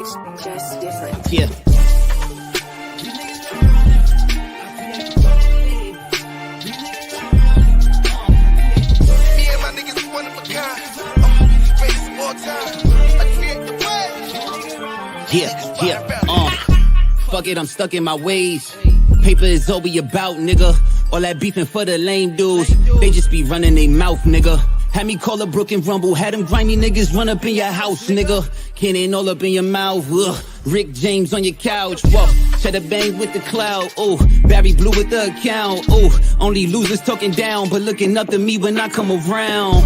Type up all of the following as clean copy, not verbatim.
It's just different. Yeah. Fuck it, I'm stuck in my ways. Paper is all we about, nigga. All that beefing for the lame dudes. They just be running their mouth, nigga. Had me call a Brook and Rumble. Had them grimy niggas run up in your house, nigga. Cannon all up in your mouth. Ugh. Rick James on your couch. Whoa. Cheddar bang with the cloud. Oh, Barry Blue with the account. Oh, only losers talking down, but looking up to me when I come around.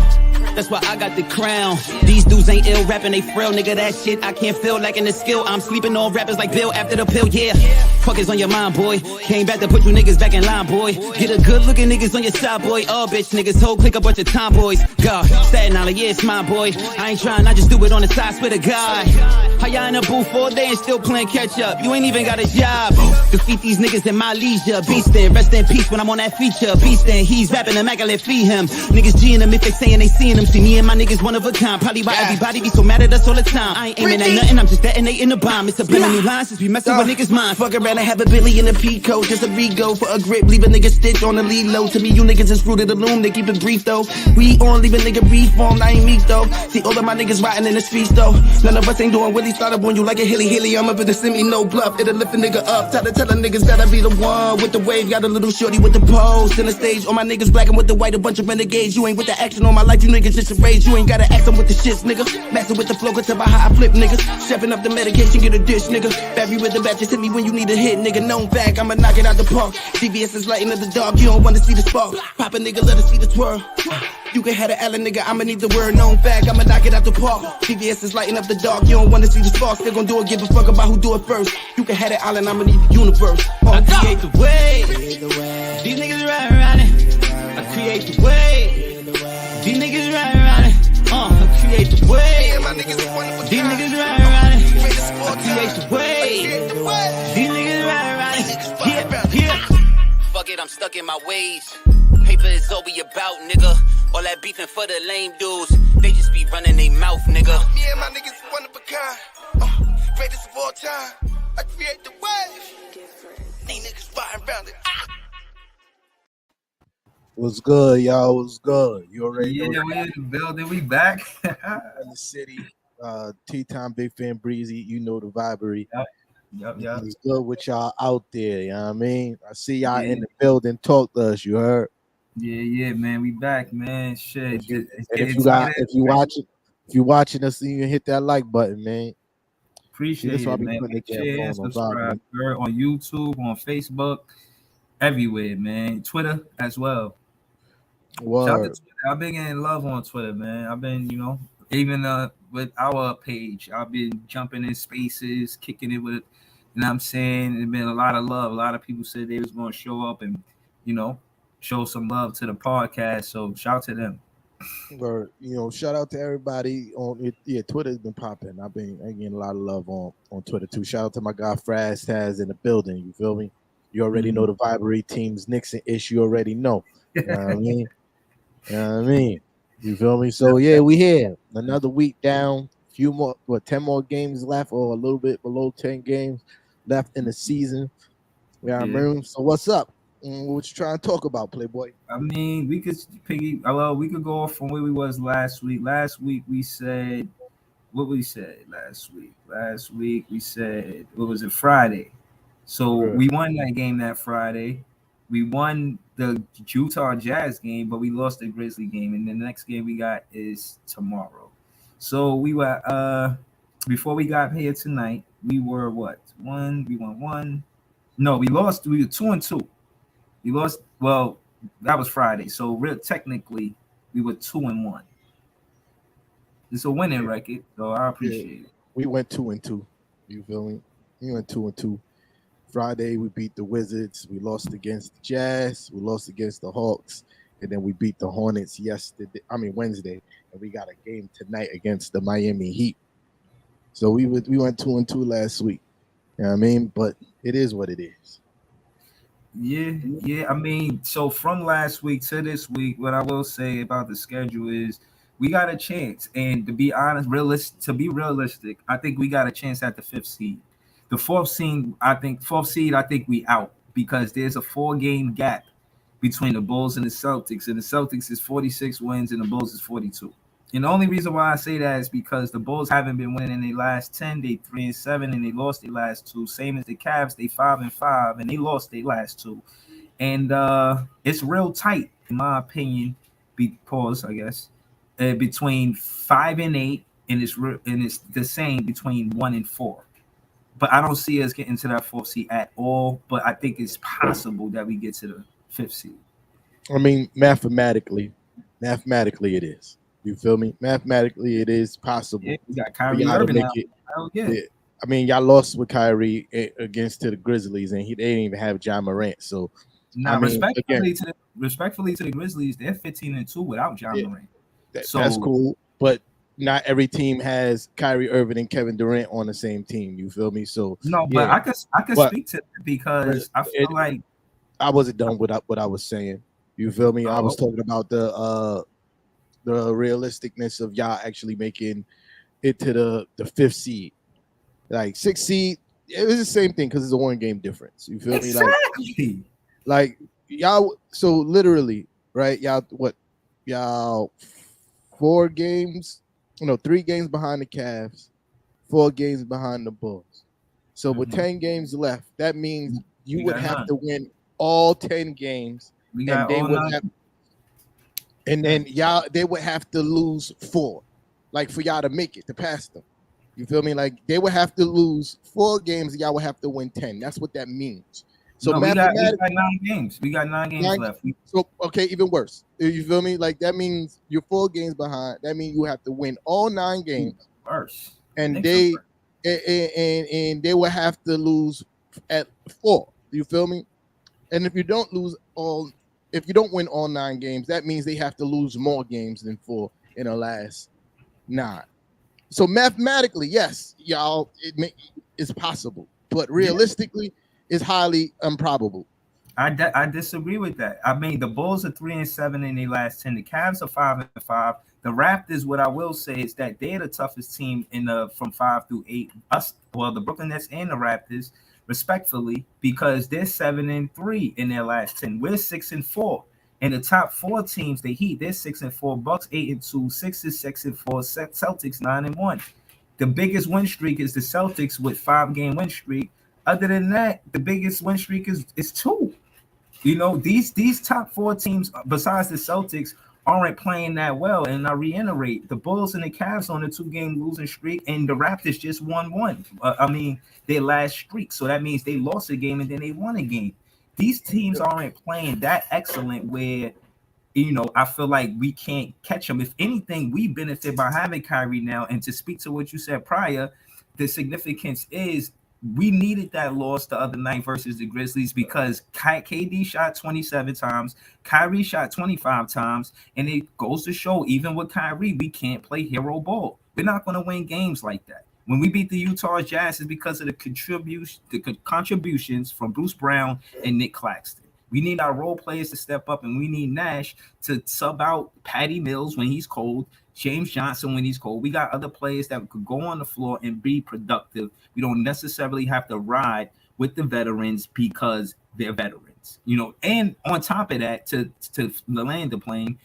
That's why I got the crown. These dudes ain't ill rapping, they frail, nigga. That shit I can't feel, lacking the skill. I'm sleeping on rappers like Bill after the pill, yeah. Fuck is on your mind, boy. Came back to put you niggas back in line, boy. Get a good looking niggas on your side, boy. Oh, bitch, niggas, whole click a bunch of tomboys. God, Staten Island, yeah, it's mine, boy. I ain't trying, I just do it on the side, swear to God. How y'all in the booth all day and still playing catch up? You ain't even got a job. Defeat these niggas in my leisure. Beastin', rest in peace when I'm on that feature. Beastin', he's rapping, immaculate, feed him. Niggas G'ing him if they saying they seeing him. See me and my niggas one of a kind. Probably why everybody be so mad at us all the time. I ain't aiming at nothing, I'm just detonating the bomb. It's a blending new line since we messing with niggas' minds. Fuck around and have a Billy in a P-coat. Just a rego for a grip. Leave a nigga stitch on the lead low. To me, you niggas is fruit of the loom. They keep it brief though. We on leave a nigga reformed. I ain't meek though. See all of my niggas riding in the streets though. None of us ain't doing Willie. Started on you like a hilly. I'm up in the semi, no bluff. It'll lift a nigga up. Try to tell the niggas that I be the one with the wave. Got a little shorty with the pose. In the stage, all my niggas black and with the white. A bunch of renegades. You ain't with the action on my life. You niggas just a rage. You ain't gotta act on with the shits, nigga. Messing with the flow, cause about how I flip, niggas. Stepping up the medication, get a dish, nigga. Barry with the bat, just hit me when you need a hit, nigga. Known fact, I'ma knock it out the park. CVS is lighting up the dog, you don't wanna see the spark. Pop a nigga, let us see the twirl. You can have the Allen, nigga, I'ma need the word. Known fact, I'ma knock it out the park. CVS is lighting up the dog, you don't wanna see the spark. Still gon' do it, give a fuck about who do it first. You can have the Allen, I'ma need the universe. I create the way. These niggas riding around it. I create the way. These niggas riding around it. I create the way. These niggas riding around it. I create the way. These niggas riding around it. Yeah. Fuck it, I'm stuck in my ways. Paper is all we about, nigga. All that beefing for the lame dudes. They just be running their mouth, nigga. Me and my niggas one of a kind. Greatest of all time. I create the wave. These niggas riding around it. What's good, y'all? What's good? You already know. Yeah, we in the building. We back. In the city. T-Time, Big Fan Breezy. You know the vibery. Yep. It's good with y'all out there. You know what I mean? I see y'all in the building. Talk to us. You heard? Yeah, man. We back, man. Shit. If you watching us, you can hit that like button, man. Appreciate it, man. Share, subscribe on YouTube, on Facebook, everywhere, man. Twitter as well. Shout out to Twitter. I've been getting love on Twitter, man. I've been, even with our page, I've been jumping in spaces, kicking it with, you know what I'm saying? There's been a lot of love. A lot of people said they was going to show up and, show some love to the podcast. So shout out to them. Or, shout out to everybody on it. Yeah, Twitter's been popping. I'm getting a lot of love on Twitter too. Shout out to my guy Fraz Taz in the building. You feel me? You already know the vibery teams, Knicks and Ish. You already know. You know what I mean? You know what I mean? You feel me? So yeah, we here. Another week down. Few more, 10 more games left, or a little bit below 10 games left in the season. Yeah, I mean. So what's up? What you trying to talk about, Playboy? I mean, we could we could go off from where we was last week. Last week we said what we said last week. Last week we said what was it? Friday. So we won that game that Friday. We won the Utah Jazz game, but we lost the Grizzly game, and the next game we got is tomorrow. So we were before we got here tonight, we were what? We won one. No, we lost. We were 2-2. We lost. Well, that was Friday. So technically, we were 2-1. It's a winning record, so I appreciate it. We went 2-2. You feel me? We went 2-2. Friday, we beat the Wizards. We lost against the Jazz. We lost against the Hawks. And then we beat the Hornets Wednesday. And we got a game tonight against the Miami Heat. So we went 2-2 last week. You know what I mean? But it is what it is. Yeah. I mean, so from last week to this week, what I will say about the schedule is We got a chance, and to be honest, realistic, I think we got a chance at the 5th seed. The fourth seed, I think we out because there's a 4-game gap between the Bulls and the Celtics, and the Celtics is 46 wins and the Bulls is 42. And the only reason why I say that is because the Bulls haven't been winning in their last 10. They 3-7, and they lost their last 2. Same as the Cavs, they 5-5, and they lost their last 2. And it's real tight, in my opinion. Pause, I guess. Between 5 and 8, and it's the same between 1 and 4. But I don't see us getting to that 4th seed at all. But I think it's possible that we get to the 5th seed. I mean, mathematically it is. You feel me? Mathematically, it is possible. Yeah, we got Kyrie Irving now. Yeah. I mean, y'all lost with Kyrie against to the Grizzlies, and they didn't even have Ja Morant. So, respectfully to the Grizzlies, they're 15-2 without Ja Morant. That's cool, but not every team has Kyrie Irving and Kevin Durant on the same team. You feel me? So no, but I can speak to it because I feel like I wasn't done with what I was saying. You feel me? I was talking about the realisticness of y'all actually making it to the 5th seed. Like 6th seed, it was the same thing because it's a 1-game difference. You feel me? Like y'all, so literally, right? Y'all 4 games, 3 games behind the Cavs, 4 games behind the Bulls. So with 10 games left, that means you would have to win all 10 games. And then they would have to lose 4, like for y'all to make it, to pass them. You feel me? Like they would have to lose 4 games, y'all would have to win 10. That's what that means. So we got 9 games. We got 9 games left. So okay, even worse. You feel me? Like that means you're 4 games behind. That means you have to win all 9 games. Worse. And they will have to lose at 4. You feel me? And if you don't win all 9 games, that means they have to lose more games than 4 in the last 9. So mathematically, yes, y'all, it's possible, but realistically, it's highly improbable. I disagree with that. I mean, the Bulls are 3-7 in their last 10. The Cavs are 5-5. The Raptors, what I will say is that they're the toughest team from 5 through 8. The Brooklyn Nets and the Raptors, respectfully, because they're 7-3 in their last 10. We're 6-4. And the top 4 teams, the Heat, they're 6-4. Bucks 8-2. Sixers 6-4. Celtics 9-1. The biggest win streak is the Celtics with 5-game win streak. Other than that, the biggest win streak is 2. These top 4 teams, besides the Celtics, aren't playing that well. And I reiterate, the Bulls and the Cavs on a 2-game losing streak, and the Raptors just won 1. Their last streak. So that means they lost a game and then they won a game. These teams aren't playing that excellent where, I feel like we can't catch them. If anything, we benefit by having Kyrie now. And to speak to what you said prior, the significance is we needed that loss the other night versus the Grizzlies because KD shot 27 times, Kyrie shot 25 times, and it goes to show even with Kyrie, we can't play hero ball. We're not going to win games like that. When we beat the Utah Jazz, it's because of the contributions from Bruce Brown and Nick Claxton. We need our role players to step up, and we need Nash to sub out Patty Mills when he's cold, James Johnson when he's cold. We got other players that could go on the floor and be productive. We don't necessarily have to ride with the veterans because they're veterans, And on top of that, to land the plane,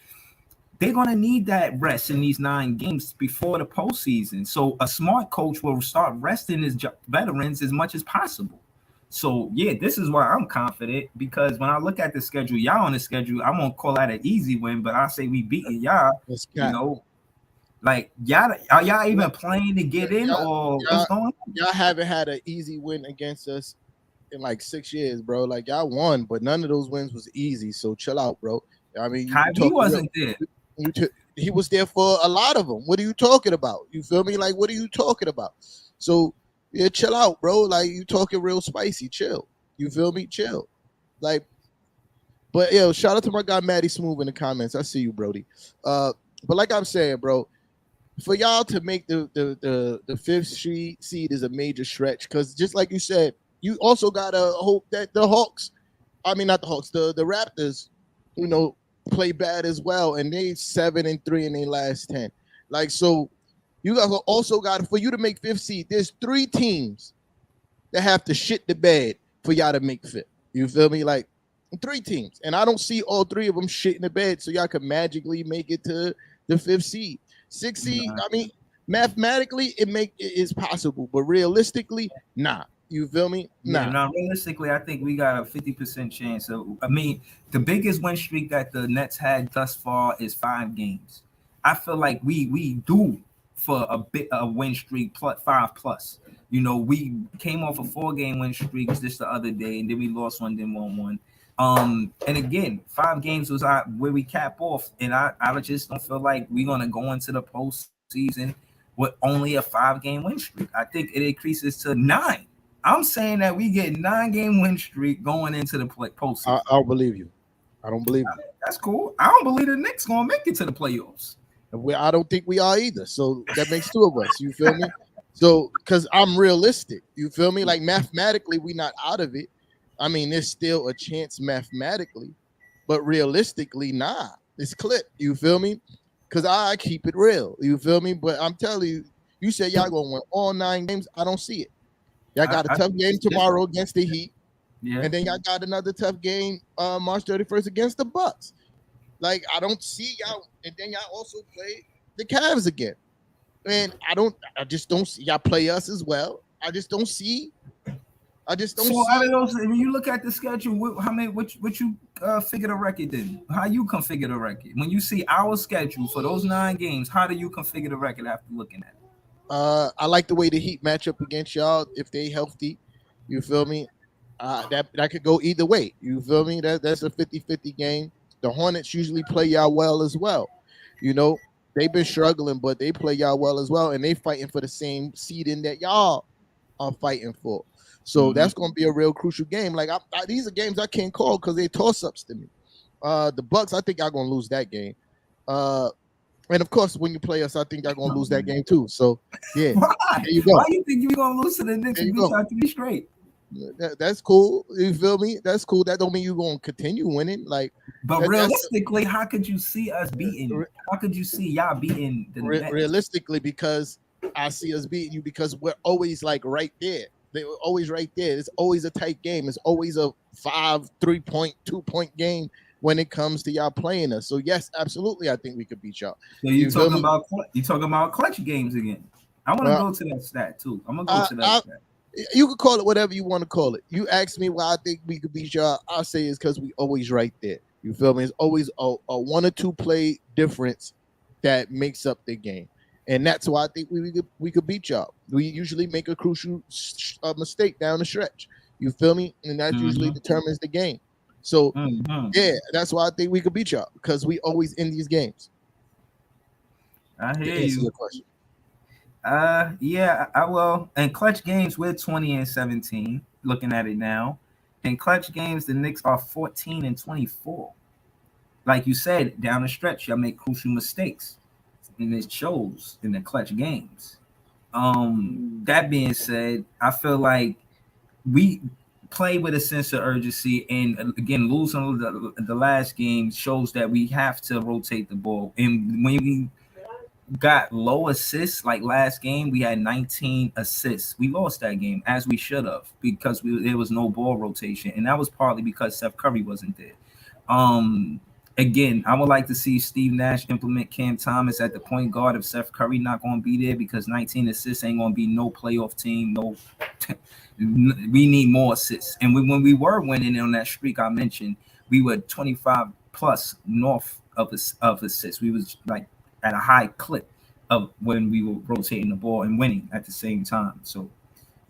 they're going to need that rest in these 9 games before the postseason. So a smart coach will start resting his veterans as much as possible. So, yeah, this is why I'm confident because when I look at the schedule, y'all on the schedule, I won't call that an easy win, but I say we beating y'all, Like, are y'all even playing to get in or what's going on? Y'all haven't had an easy win against us in like 6 years, bro. Like, y'all won, but none of those wins was easy. So chill out, bro. I mean, Kyrie wasn't there. He was there for a lot of them. What are you talking about? You feel me? Like, what are you talking about? So, yeah, chill out, bro. Like, you talking real spicy. Chill. You feel me? Chill. Like, but, shout out to my guy, Matty Smooth in the comments. I see you, Brody. But like I'm saying, bro, for y'all to make the 5th seed is a major stretch because just like you said, you also got to hope that the Hawks, I mean, not the Hawks, the Raptors, play bad as well, and they 7-3 in their last 10. Like, so you guys also got, for you to make fifth seed, there's 3 teams that have to shit the bed for y'all to make fifth. You feel me? Like 3 teams, and I don't see all 3 of them shit in the bed, so y'all can magically make it to the 5th seed. 6th seed, I mean, mathematically it is possible, but realistically, nah. You feel me? Nah. Yeah, no, realistically, I think we got a 50% chance of. I mean, the biggest win streak that the Nets had thus far is 5 games. I feel like we do for a win streak plus 5+. You know, we came off a 4-game win streak just the other day, and then we lost one, then won one. And again, 5 games was where we cap off, and I just don't feel like we're gonna go into the postseason with only a 5-game win streak. I think it increases to 9. I'm saying that we get 9-game win streak going into the postseason. I don't believe you. I don't believe you. That's cool. I don't believe the Knicks gonna make it to the playoffs. I don't think we are either. So that makes 2 of us. You feel me? So, because I'm realistic. You feel me? Like, mathematically, we're not out of it. I mean, there's still a chance mathematically, but realistically, nah. It's clipped. You feel me? Because I keep it real. You feel me? But I'm telling you, you said y'all gonna win all 9 games. I don't see it. Y'all got a tough game tomorrow against the Heat. Yeah. And then y'all got another tough game March 31st against the Bucks. Like, I don't see y'all. And then y'all also play the Cavs again. And I just don't see y'all play us as well. I just don't see. So out of those, when you look at the schedule, what you figure the record then? How you configure the record? When you see our schedule for those 9 games, how do you configure the record after looking at it? I like the way the Heat match up against y'all if they healthy. You feel me? That could go either way. You feel me? That's a 50-50 game. The Hornets usually play y'all well as well. You know, they've been struggling, but they play y'all well as well, and they fighting for the same seeding that y'all are fighting for. So that's going to be a real crucial game. Like, these are games I can't call because they toss-ups to me. The Bucks, I think y'all going to lose that game. And of course, when you play us, I think y'all gonna lose that game too. So yeah, Why? There you go. Why do you think you're gonna lose to the Knicks and beat y'all 3 straight? That's cool. You feel me? That's cool. That don't mean you're gonna continue winning. Like, but realistically, how could you see us beating? How could you see y'all beating the Nets? Realistically, because I see us beating you because we're always like right there. They're always right there. It's always a tight game. It's always a 5, 3-point, 2-point game when it comes to y'all playing us. So yes, absolutely, I think we could beat y'all. So you talking about clutch games again? I want to go to that stat too. I'm gonna go to that stat. You can call it whatever you want to call it. You ask me why I think we could beat y'all. I say it's because we always right there. You feel me? It's always a 1 or 2 play difference that makes up the game, and that's why I think we could beat y'all. We usually make a crucial mistake down the stretch. You feel me? And that usually determines the game. So yeah, that's why I think we could beat y'all because we always in these games. I hear you. Yeah, I will. In clutch games, we're 20-17. Looking at it now, in clutch games, the Knicks are 14-24. Like you said, down the stretch, y'all make crucial mistakes, and it shows in the clutch games. That being said, I feel like we play with a sense of urgency, and again, losing the last game shows that we have to rotate the ball. And when we got low assists, like last game, we had 19 assists. We lost that game as we should have because there was no ball rotation, and that was partly because Steph Curry wasn't there. Again, I would like to see Steve Nash implement Cam Thomas at the point guard if Steph Curry not going to be there because 19 assists ain't going to be no playoff team. No, we need more assists. And when we were winning on that streak I mentioned, we were 25 plus north of assists. We was like at a high clip of when we were rotating the ball and winning at the same time. So,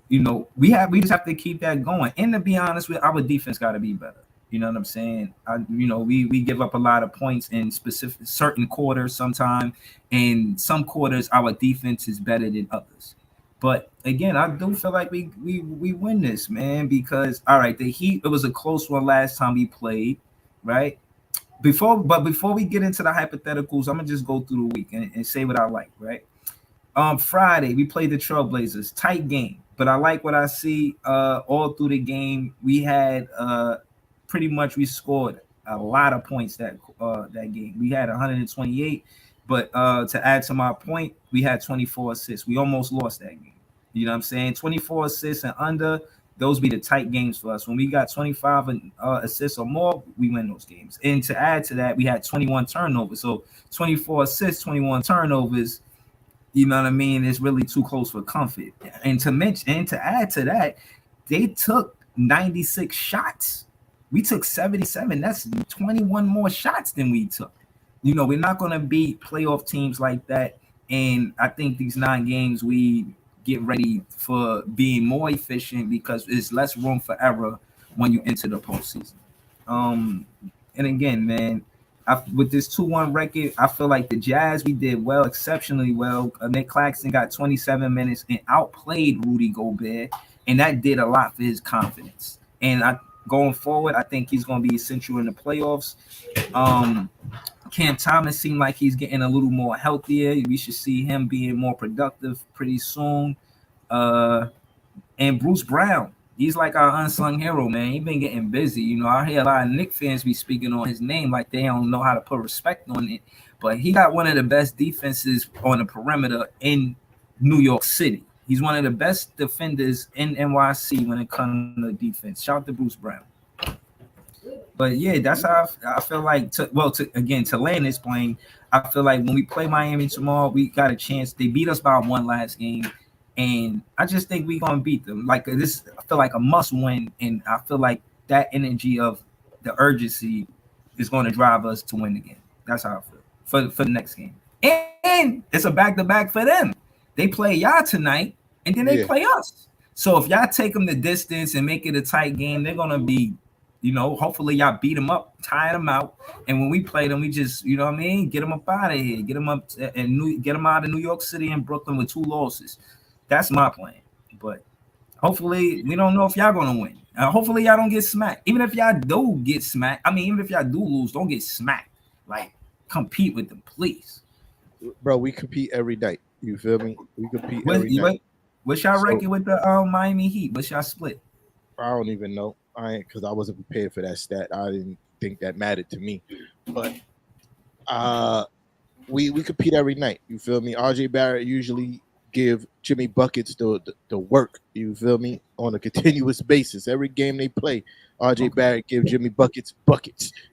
you know, we just have to keep that going. And to be honest with our defense got to be better. You know what I'm saying? We give up a lot of points in certain quarters sometimes, and some quarters our defense is better than others. But again, I do feel like we win this, man, because all right, the Heat, it was a close one last time we played, right? Before we get into the hypotheticals, I'm gonna just go through the week and say what I like, right? Friday we played the Trailblazers, tight game, but I like what I see all through the game. We had pretty much we scored a lot of points that game. We had 128, but to add to my point, we had 24 assists. We almost lost that game. You know what I'm saying? 24 assists and under, those be the tight games for us. When we got 25 assists or more, we win those games. And to add to that, we had 21 turnovers. So 24 assists, 21 turnovers. You know what I mean? It's really too close for comfort. And to add to that, they took 96 shots. We took 77. That's 21 more shots than we took. You know, we're not going to beat playoff teams like that. And I think these 9 games, we get ready for being more efficient because there's less room for error when you enter the postseason. And again, man, with this 2-1 record, I feel like the Jazz, we did well, exceptionally well. Nick Claxton got 27 minutes and outplayed Rudy Gobert, and that did a lot for his confidence. And going forward, I think he's going to be essential in the playoffs. Cam Thomas seemed like he's getting a little more healthier. We should see him being more productive pretty soon. And Bruce Brown, he's like our unsung hero, man. He's been getting busy. You know, I hear a lot of Knicks fans be speaking on his name like they don't know how to put respect on it. But he got one of the best defenses on the perimeter in New York City. He's one of the best defenders in NYC when it comes to defense. Shout out to Bruce Brown. But yeah, that's how I feel like. To land this plane, I feel like when we play Miami tomorrow, we got a chance. They beat us by 1 last game, and I just think we're gonna beat them. Like this, I feel like a must win, and I feel like that energy of the urgency is going to drive us to win again. That's how I feel for the next game, and it's a back-to-back for them. They play y'all tonight, and then they play us. So if y'all take them the distance and make it a tight game, they're gonna be. You know, hopefully y'all beat them up, tire them out, and when we play them, we just, you know what I mean, get them up out of here, get them up and get them out of New York City and Brooklyn with 2 losses. That's my plan. But hopefully, we don't know if y'all gonna win. Hopefully, y'all don't get smacked. Even if y'all do get smacked, even if y'all do lose, don't get smacked. Like, compete with them, please. Bro, we compete every night. You feel me? We compete every night. What's y'all record with the Miami Heat? What's y'all split? I don't even know. Because I wasn't prepared for that stat. I didn't think that mattered to me. But we compete every night. You feel me? RJ Barrett usually give Jimmy buckets the work. You feel me? On a continuous basis. Every game they play, RJ Barrett give Jimmy buckets.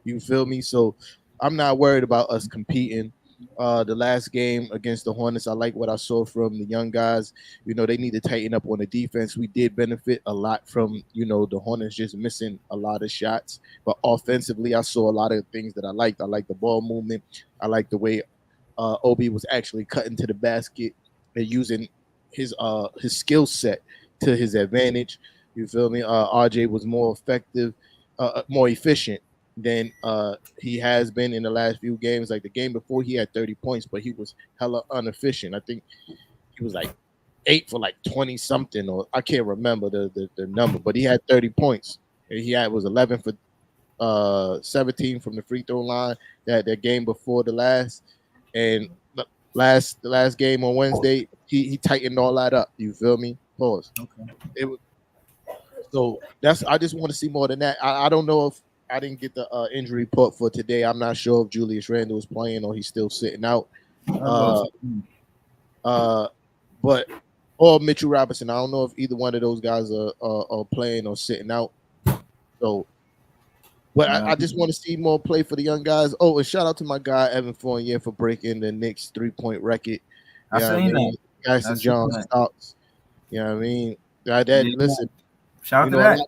You feel me? So I'm not worried about us competing. The last game against the Hornets, I like what I saw from the young guys. You know, they need to tighten up on the defense. We did benefit a lot from, you know, the Hornets just missing a lot of shots. But offensively, I saw a lot of things that I liked. I like the ball movement. I like the way Obi was actually cutting to the basket and using his skill set to his advantage. You feel me? RJ was more effective, more efficient than he has been in the last few games. Like the game before, he had 30 points, but he was hella inefficient. I think he was like 8 for like 20 something, or I can't remember the number, but he had 30 points. And he was 11 for 17 from the free throw line that game before the last. And the last game on Wednesday, he tightened all that up. You feel me? Pause. Okay. So I just want to see more than that. I don't know if I didn't get the injury report for today. I'm not sure if Julius Randle is playing or he's still sitting out. But or Mitchell Robinson. I don't know if either one of those guys are playing or sitting out. So, but I just want to see more play for the young guys. Oh, and shout out to my guy Evan Fournier for breaking the Knicks 3-point record. I seen that. Guys and John Stocks. You know what I mean? Listen. Shout out to that.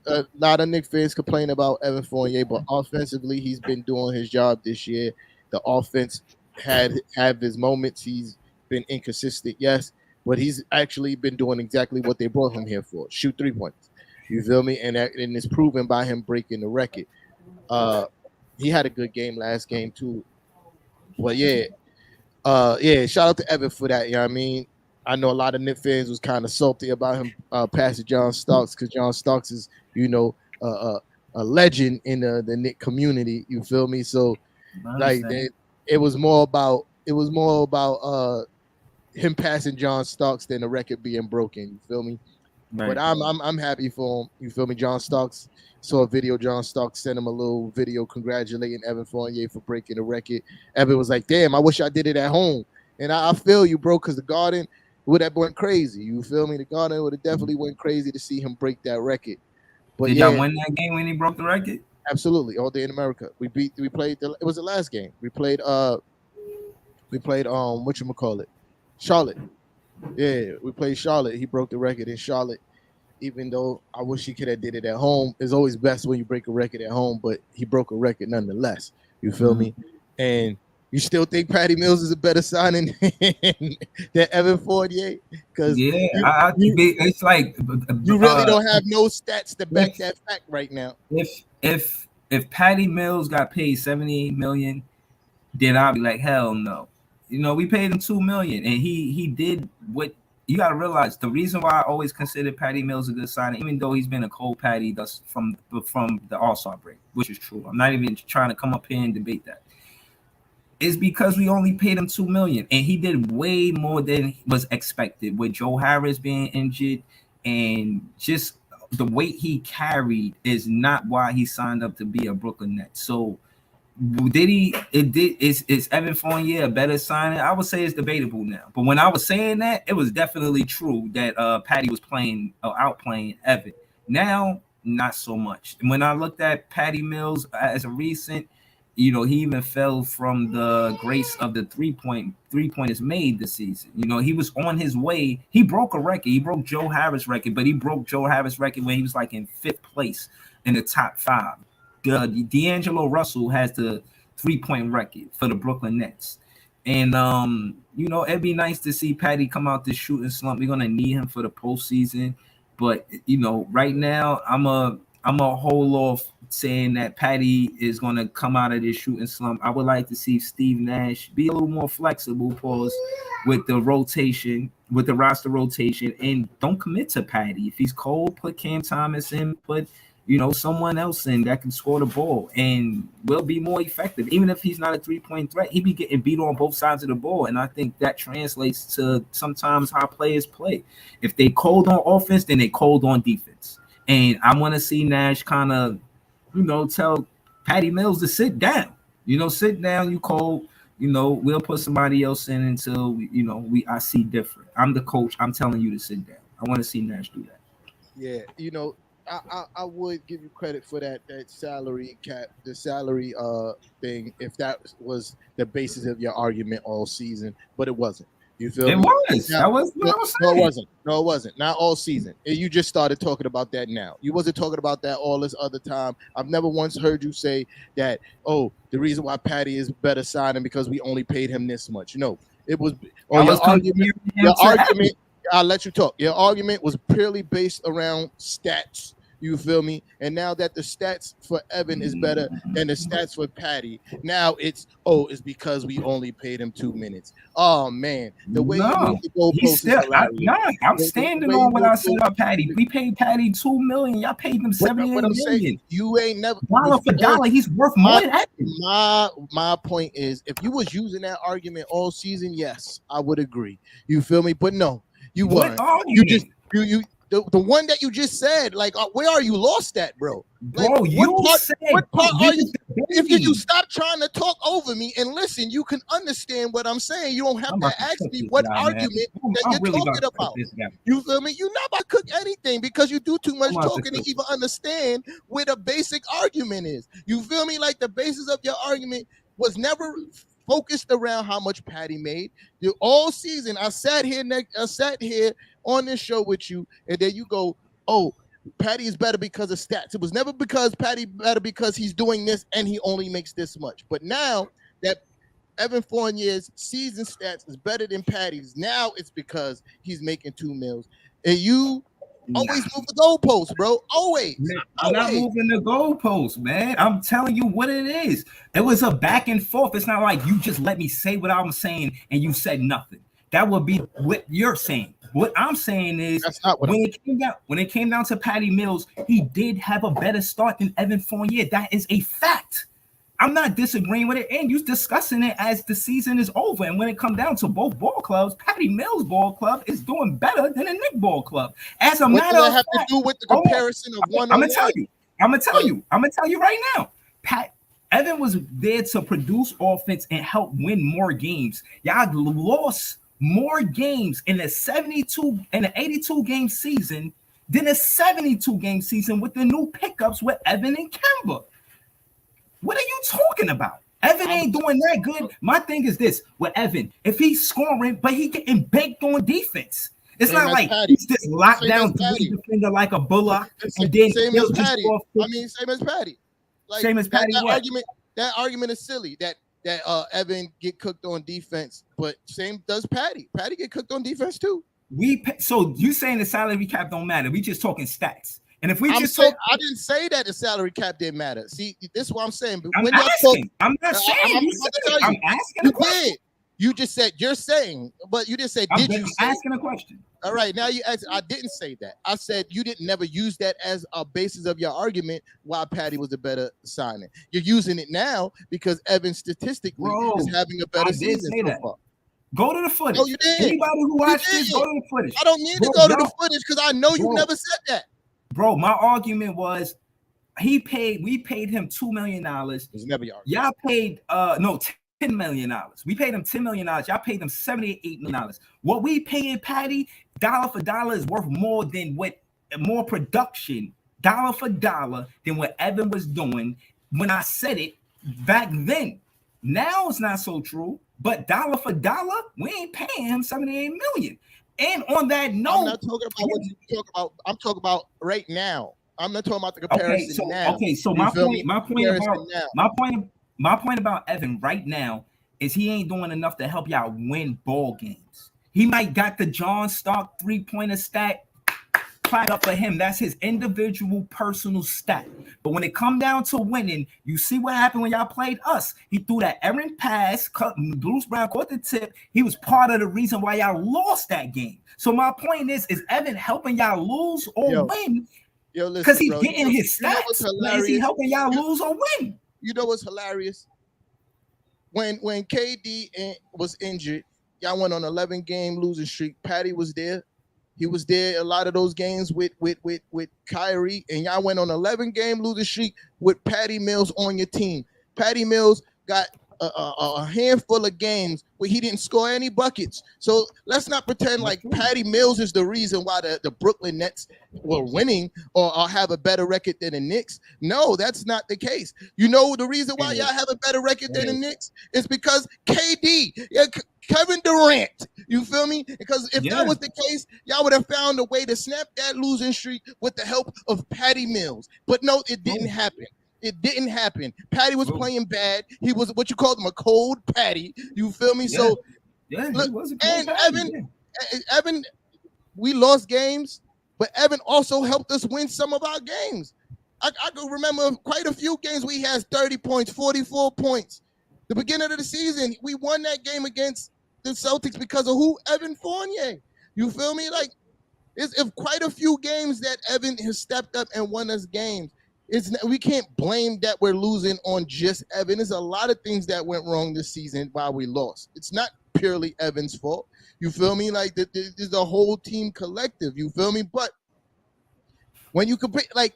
A lot of Knicks fans complain about Evan Fournier, but offensively, he's been doing his job this year. The offense had his moments. He's been inconsistent, yes, but he's actually been doing exactly what they brought him here for: shoot 3 points. You feel me? And it's proven by him breaking the record. He had a good game last game too. But shout out to Evan for that. You know what I mean? I know a lot of Knicks fans was kind of salty about him passing John Starks because John Starks is, you know, a legend in the Knicks community. You feel me? So, like, it was more about him passing John Starks than the record being broken. You feel me? Right. But I'm happy for him. You feel me? John Starks saw a video. John Starks sent him a little video congratulating Evan Fournier for breaking the record. Evan was like, "Damn, I wish I did it at home." And I feel you, bro, because the Garden would have went crazy. You feel me? The Garden would have definitely went crazy to see him break that record. But Did yeah, y'all win that game when he broke the record? absolutely. All Day in America. We played it was the last game. We played whatchamacallit? Charlotte. Yeah, we played Charlotte. He broke the record in Charlotte. Even though I wish he could have did it at home. It's always best when you break a record at home, but he broke a record nonetheless. You feel me? And you still think Patty Mills is a better signing than Evan Fournier? Because it's like you really don't have no stats to back that fact right now. If Patty Mills got paid $78 million, then I'll be like, hell no. You know, we paid him $2 million, and he did what you got to realize. The reason why I always consider Patty Mills a good signing, even though he's been a cold Patty thus from the All-Star break, which is true. I'm not even trying to come up here and debate that. Is because we only paid him $2 million, and he did way more than was expected with Joe Harris being injured, and just the weight he carried is not why he signed up to be a Brooklyn Net. So is Evan Fournier a better signing? I would say it's debatable now. But when I was saying that, it was definitely true that Patty was outplaying Evan. Now, not so much. And when I looked at Patty Mills as a recent, you know, he even fell from the grace of the three-pointers made this season. You know, he was on his way. He broke a record. He broke Joe Harris' record, but he broke Joe Harris' record when he was like in 5th place in the top 5. D'Angelo Russell has the 3-point record for the Brooklyn Nets. And, you know, it'd be nice to see Patty come out this shooting slump. We're going to need him for the postseason. But, you know, right now, I'm a hold off saying that Patty is going to come out of this shooting slump. I would like to see Steve Nash be a little more flexible, with the rotation, with the roster rotation, and don't commit to Patty. If he's cold, put Cam Thomas in, put, you know, someone else in that can score the ball and will be more effective. Even if he's not a 3-point threat, he be getting beat on both sides of the ball. And I think that translates to sometimes how players play. If they cold on offense, then they cold on defense. And I want to see Nash kind of, you know, tell Patty Mills to sit down. You know, sit down, you cold. You know, we'll put somebody else in until, I see different. I'm the coach. I'm telling you to sit down. I want to see Nash do that. Yeah, you know, I would give you credit for that salary cap, the salary thing, if that was the basis of your argument all season, but it wasn't. You feel it me? was. Now, that was what I was saying. No, it wasn't. Not all season. You just started talking about that now. You wasn't talking about that all this other time. I've never once heard you say that, oh, the reason why Patty is better signing because we only paid him this much. No, it was your argument. I'll let you talk. Your argument was purely based around stats. You feel me? And now that the stats for Evan is better than the stats for Patty, now it's because we only paid him 2 minutes. Oh man, the way you make the goalposts is hilarious. I'm standing on what I said about Patty. We paid Patty $2 million. Y'all paid him $78 million. Saying, you ain't never dollar for dollar. He's worth more than Evan. My point is, if you was using that argument all season, yes, I would agree. You feel me? But no, you weren't. You just the one that you just said, like, where are you lost at, bro? Like, bro, what part are you? If you stop trying to talk over me and listen, you can understand what I'm saying. You don't have to ask me what argument that you're talking about. You feel me? You're not about to cook anything because you do too much talking to even understand where the basic argument is. You feel me? Like, the basis of your argument was never focused around how much Patty made. All season, I sat here on this show with you, and then you go, oh, Patty is better because of stats. It was never because Patty better because he's doing this and he only makes this much. But now that Evan Fournier's season stats is better than Patty's, now it's because he's making $2 million. And you always move the goalposts, bro. Always. I'm not moving the goalposts, man. I'm telling you what it is. It was a back and forth. It's not like you just let me say what I'm saying and you said nothing. That would be what you're saying. What I'm saying is, when it came down to Patty Mills, he did have a better start than Evan Fournier. That is a fact. I'm not disagreeing with it, and you're discussing it as the season is over. And when it comes down to both ball clubs, Patty Mills Ball Club is doing better than the Knick Ball Club. As a matter of fact, have to do with the comparison of one? I'm gonna tell you. I'm gonna tell you right now. Evan was there to produce offense and help win more games. Y'all lost more games in the 82 game season than a 72 game season with the new pickups with Evan and Kemba. What are you talking about? Evan ain't doing that good. My thing is this with Evan, if he's scoring, but he getting baked on defense. It's not like he's just locked down to the defender like a bullock. And then same as Patty. Same as Patty. Like, same as Patty. That argument is silly. That Evan get cooked on defense, but same does Patty. Patty get cooked on defense too. So you saying the salary cap don't matter? We just talking stats. And if we I didn't say that the salary cap didn't matter. See, this is what I'm saying. But I'm asking. I'm not saying. I'm asking a question. You just said you're saying, but you didn't say. Did you? I'm asking a question. All right, now you asked. I didn't say that. I said you didn't never use that as a basis of your argument why Patty was a better signing. You're using it now because Evan statistically is having a better season so far. Go to the footage. Oh, you did. Anybody who watched this, go to the footage. I don't need to go to the footage because I know you never said that. Bro, my argument was we paid him $2 million. It's never your argument. Y'all paid $10 million. We paid him $10 million. Y'all paid him $78 million. What we paying Patty dollar for dollar is worth more production dollar for dollar than what Evan was doing when I said it back then. Now it's not so true, but dollar for dollar, we ain't paying him $78 million. And on that note, I'm not talking about what you talk about. I'm talking about right now. I'm not talking about the comparison now. Okay, so my point about Evan right now is he ain't doing enough to help y'all win ball games. He might got the John Stark 3-pointer stat. Clap up for him. That's his individual personal stat. But when it come down to winning, you see what happened when y'all played us. He threw that errant pass. Bruce Brown caught the tip. He was part of the reason why y'all lost that game. So my point is Evan helping y'all lose or win? Because he's getting his stats. Is he helping y'all lose or win? You know what's hilarious? When KD was injured, y'all went on 11-game losing streak. Patty was there. He was there a lot of those games with Kyrie, and y'all went on 11-game losing streak with Patty Mills on your team. Patty Mills got a handful of games where he didn't score any buckets. So let's not pretend like Patty Mills is the reason why the Brooklyn Nets were winning or have a better record than the Knicks. No, that's not the case. You know the reason why y'all have a better record than the Knicks is because KD, Kevin Durant. You feel me? Because if that was the case, y'all would have found a way to snap that losing streak with the help of Patty Mills. But no, it didn't happen. It didn't happen. Patty was playing bad. He was what you called him, a cold Patty. You feel me? Yeah. So look, and Evan, we lost games, but Evan also helped us win some of our games. I can remember quite a few games we had 30 points, 44 points. The beginning of the season, we won that game against the Celtics because of who? Evan Fournier. You feel me? Like, it's quite a few games that Evan has stepped up and won us games. We can't blame that we're losing on just Evan. There's a lot of things that went wrong this season while we lost. It's not purely Evan's fault. You feel me? Like, there's a whole team collective. You feel me? But when you compare, like,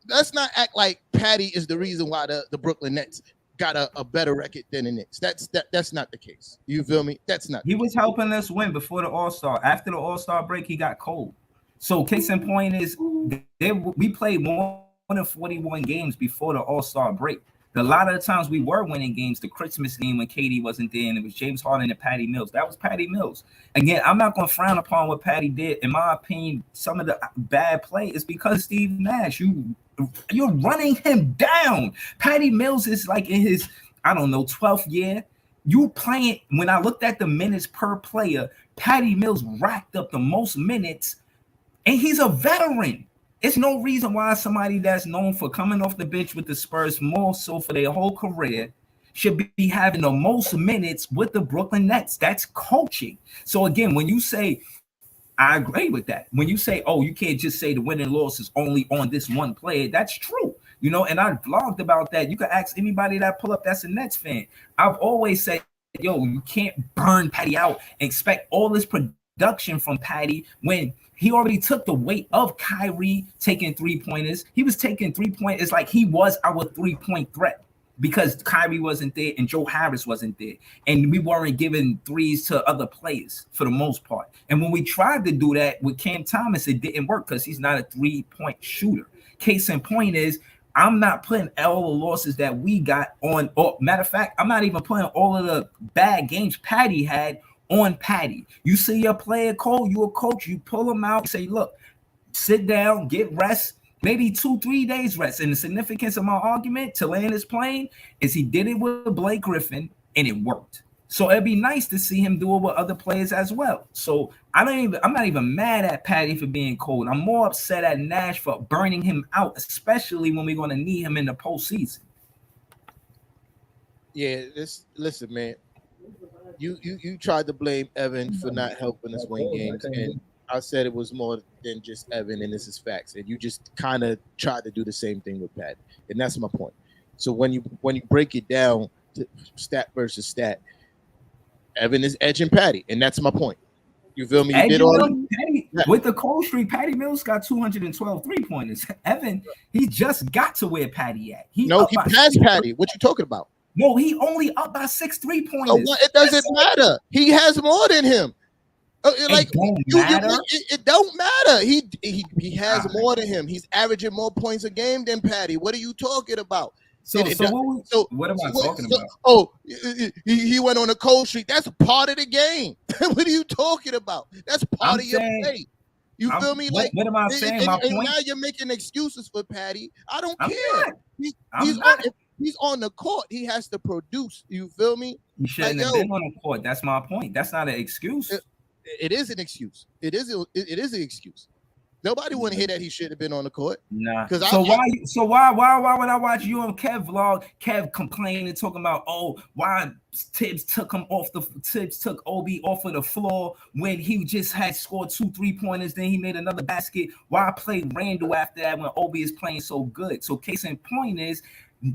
let's not act like Patty is the reason why the Brooklyn Nets got a better record than the Knicks. That's not the case. You feel me? That's not. He was helping us win before the All-Star. After the All-Star break, he got cold. So case in point is we played more than 41 games before the All-Star break. A lot of the times we were winning games. The Christmas game when KD wasn't there, and it was James Harden and Patty Mills. That was Patty Mills. Again, I'm not going to frown upon what Patty did. In my opinion, some of the bad play is because Steve Nash. You're running him down. Patty Mills is like in his, 12th year. You playing, when I looked at the minutes per player, Patty Mills racked up the most minutes, and he's a veteran. It's no reason why somebody that's known for coming off the bench with the Spurs more so for their whole career should be having the most minutes with the Brooklyn Nets. That's coaching. So again, when you say, I agree with that. When you say, oh, you can't just say the win and loss is only on this one player, that's true. You know, and I vlogged about that. You can ask anybody that pull up that's a Nets fan. I've always said, yo, you can't burn Patty out and expect all this production from Patty when he already took the weight of Kyrie taking 3-pointers. He was taking 3-pointers like he was our 3-point threat because Kyrie wasn't there and Joe Harris wasn't there. And we weren't giving threes to other players for the most part. And when we tried to do that with Cam Thomas, it didn't work because he's not a 3-point shooter. Case in point is, I'm not putting all the losses that we got on. Or matter of fact, I'm not even putting all of the bad games Patty had on Patty. You see your player Cole, you a coach, you pull him out, say, look, sit down, get rest, maybe 2-3 days rest. And the significance of my argument to land his plane is he did it with Blake Griffin and it worked. So it'd be nice to see him do it with other players as well. So I'm not even mad at Patty for being cold. I'm more upset at Nash for burning him out, especially when we're going to need him in the postseason. Yeah, listen, man. You tried to blame Evan for not helping us win games, and I said it was more than just Evan, and this is facts. And you just kind of tried to do the same thing with Patty, and that's my point. So when you break it down to stat versus stat, Evan is edging Patty, and that's my point. You feel me? You did all Patty, with the cold streak, Patty Mills got 212 3-pointers. Evan, he just got to where Patty at. He passed Patty. What you talking about? No, he only up by 6 3-pointers. So what? It doesn't matter. He has more than him. Like it don't matter. He has more than him. He's averaging more points a game than Patty. What are you talking about? So what am I talking about? Oh, he went on a cold streak. That's part of the game. What are you talking about? That's part of your play. You feel me? Like, what am I saying? And, my point. Now you're making excuses for Patty. I don't care. If he's on the court, he has to produce. You feel me? He shouldn't have been on the court. That's my point. That's not an excuse. It is an excuse. It is an excuse. Nobody want to hear that he should have been on the court. Nah. So why would I watch you on Kev vlog? Kev complaining, talking about why Tibbs took Obi off of the floor when he just had scored 2 3-pointers, then he made another basket. Why play Randall after that when Obi is playing so good? So case in point is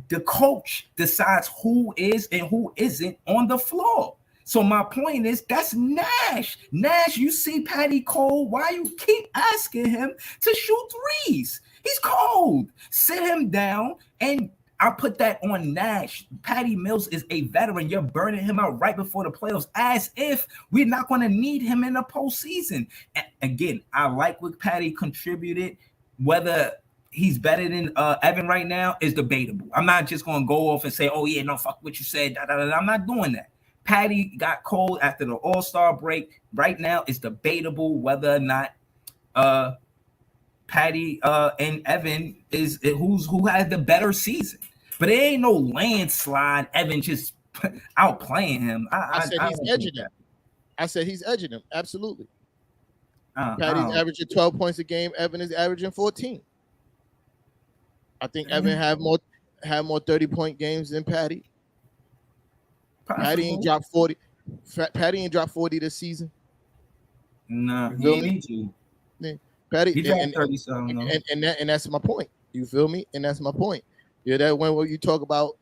the coach decides who is and who isn't on the floor. So my point is, that's Nash. Nash, you see Patty cold. Why you keep asking him to shoot threes? He's cold. Sit him down, and I put that on Nash. Patty Mills is a veteran. You're burning him out right before the playoffs as if we're not going to need him in the postseason. And again, I like what Patty contributed. Whether he's better than Evan right now is debatable. I'm not just going to go off and say, oh, yeah, no, fuck what you said. I'm not doing that. Patty got cold after the All-Star break. Right now, it's debatable whether or not Patty and Evan is who had the better season. But it ain't no landslide. Evan just outplaying him. I said he's edging him. I said he's edging him. Absolutely. Patty's averaging 12 points a game. Evan is averaging 14. I think Evan have more 30-point games than Patty. Patty ain't dropped 40. Patty ain't dropped 40 this season. No, he ain't need to. Yeah. Patty he dropped 30 something. And that's my point. You feel me? And that's my point. Yeah, that when you talk about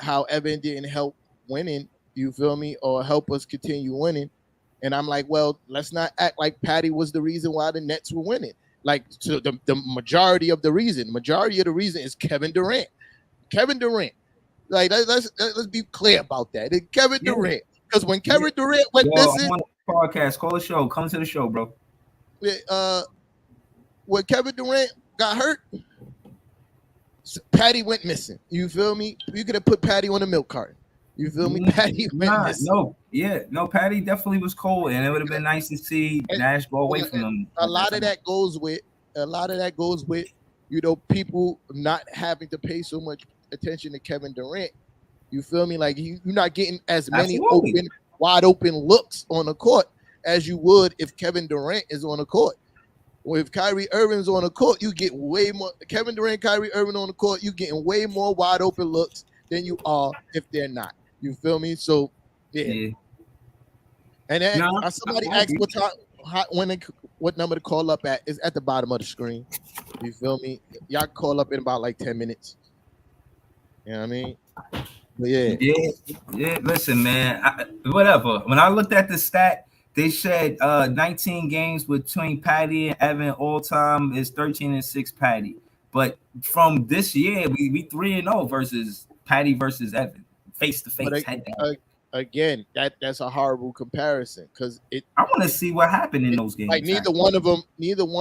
how Evan didn't help winning, you feel me, or help us continue winning. And I'm like, well, let's not act like Patty was the reason why the Nets were winning. Like, so the majority of the reason is Kevin Durant. Kevin Durant. Like, let's be clear about that. It's Kevin Durant. Because when Kevin Durant went missing, podcast, call the show, come to the show, bro. When Kevin Durant got hurt, Patty went missing. You feel me? You could have put Patty on a milk carton. You feel me? Patty went missing. Patty definitely was cold, and it would have been nice to see Nash go away from him. A lot of that goes with, people not having to pay so much attention to Kevin Durant. You feel me? Like you're not getting as many wide open looks on the court as you would if Kevin Durant is on the court. Well, if Kyrie Irving's on the court, you get way more. Kevin Durant, Kyrie Irving on the court, you getting way more wide open looks than you are if they're not. You feel me? So yeah. And then somebody asked what number to call up at is at the bottom of the screen. You feel me? Y'all call up in about like 10 minutes. You know what I mean? But yeah. Yeah. Listen, man. Whatever. When I looked at the stat, they said 19 games between Patty and Evan all time is 13-6 Patty. But from this year, we 3-0 versus Patty versus Evan, face to But face, head down. again, that's a horrible comparison because I want to see what happened in those games. like neither one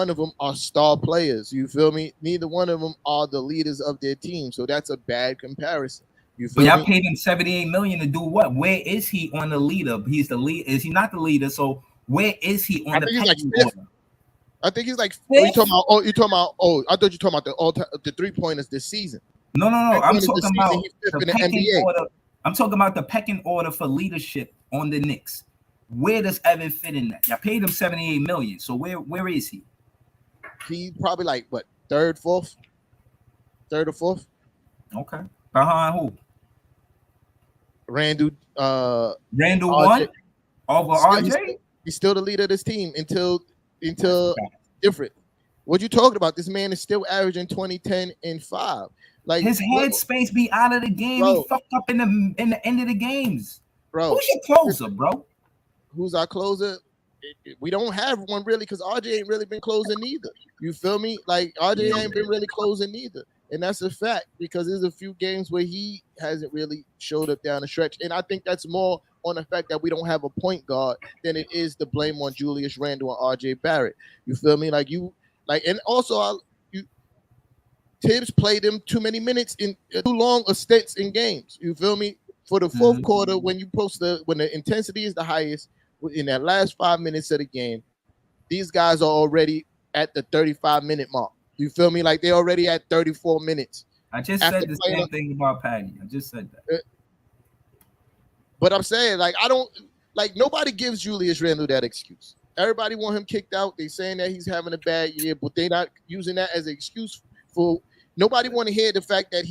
of them are star players. You feel me? Neither one of them are the leaders of their team. So that's a bad comparison. You But feel y'all me? paid him $78 million to do what? Where is he on the leader? He's the lead. Is he not the leader? So where is he on I the think he's like pecking fifth. order? I think he's like. Fifth? You talking about? Oh, you talking about? Oh, I thought you talking about the 3-pointers this season. No. I'm Three-pointers this talking about season, he's fifth the in the pecking NBA. order. I'm talking about the pecking order for leadership on the Knicks. Where does Evan fit in that? Y'all paid him $78 million. So where is he? He's probably like what, third or fourth. Okay. Behind who? Randall. Randall RJ. won over RJ? He's still the leader of this team until different. What you talking about? This man is still averaging 20, 10, and 5. Like His head space be out of the game. Bro. He fucked up in the end of the games. bro. Who's your closer, bro? Who's our closer? We don't have one really because RJ ain't really been closing neither. You feel me? Like RJ ain't been really closing neither. And that's a fact because there's a few games where he hasn't really showed up down the stretch. And I think that's more on the fact that we don't have a point guard than it is the blame on Julius Randle and RJ Barrett. You feel me? And also Tibbs played him too many minutes in too long of stints in games. You feel me? For the fourth quarter, when the intensity is the highest in that last 5 minutes of the game, these guys are already at the 35-minute mark. You feel me? Like they're already at 34 minutes. I just said the same thing about Patty. I just said that. But I'm saying, nobody gives Julius Randle that excuse. Everybody want him kicked out. They saying that he's having a bad year, but they're not using that as an excuse for. Nobody want to hear the fact that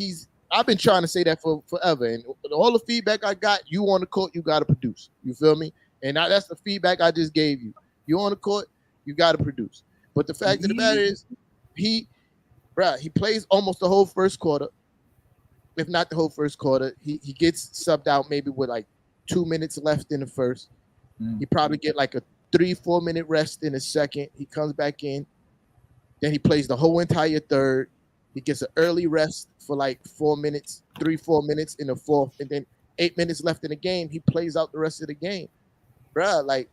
I've been trying to say that for forever, and all the feedback I got, you on the court, you got to produce. You feel me? And that's the feedback I just gave you. You on the court, you got to produce. But the fact of the matter is, he plays almost the whole first quarter, if not the whole first quarter. He gets subbed out maybe with like 2 minutes left in the first. He probably get like a 3-4 minute rest in the second. He comes back in. Then he plays the whole entire third. He gets an early rest for like 4 minutes, 3-4 minutes in the fourth, and then 8 minutes left in the game. He plays out the rest of the game, bruh. Like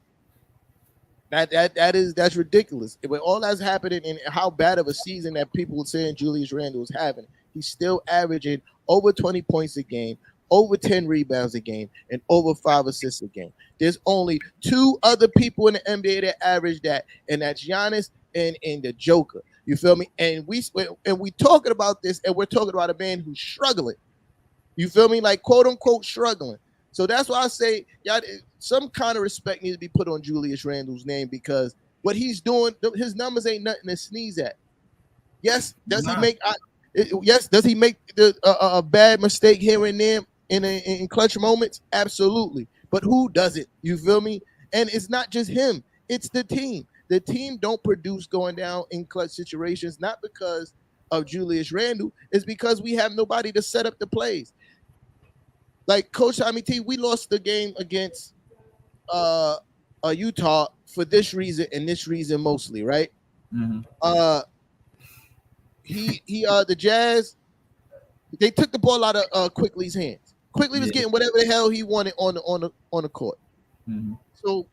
that's ridiculous. When all that's happening and how bad of a season that people were saying Julius Randle is having, he's still averaging over 20 points a game, over 10 rebounds a game, and over 5 assists a game. There's only 2 other people in the NBA that average that, and that's Giannis and the Joker. You feel me? And we talking about this, and we're talking about a man who's struggling. You feel me? Like quote unquote struggling. So that's why I say, y'all, some kind of respect needs to be put on Julius Randle's name because what he's doing, his numbers ain't nothing to sneeze at. Yes, does he make? Yes, does he make a bad mistake here and there in clutch moments? Absolutely. But who doesn't? You feel me? And it's not just him; it's the team. The team don't produce going down in clutch situations, not because of Julius Randle. It's because we have nobody to set up the plays. Like Coach Tommy T, we lost the game against Utah for this reason and this reason mostly, right? Mm-hmm. The Jazz, they took the ball out of Quickly's hands. Quickly was getting whatever the hell he wanted on the court. Mm-hmm. So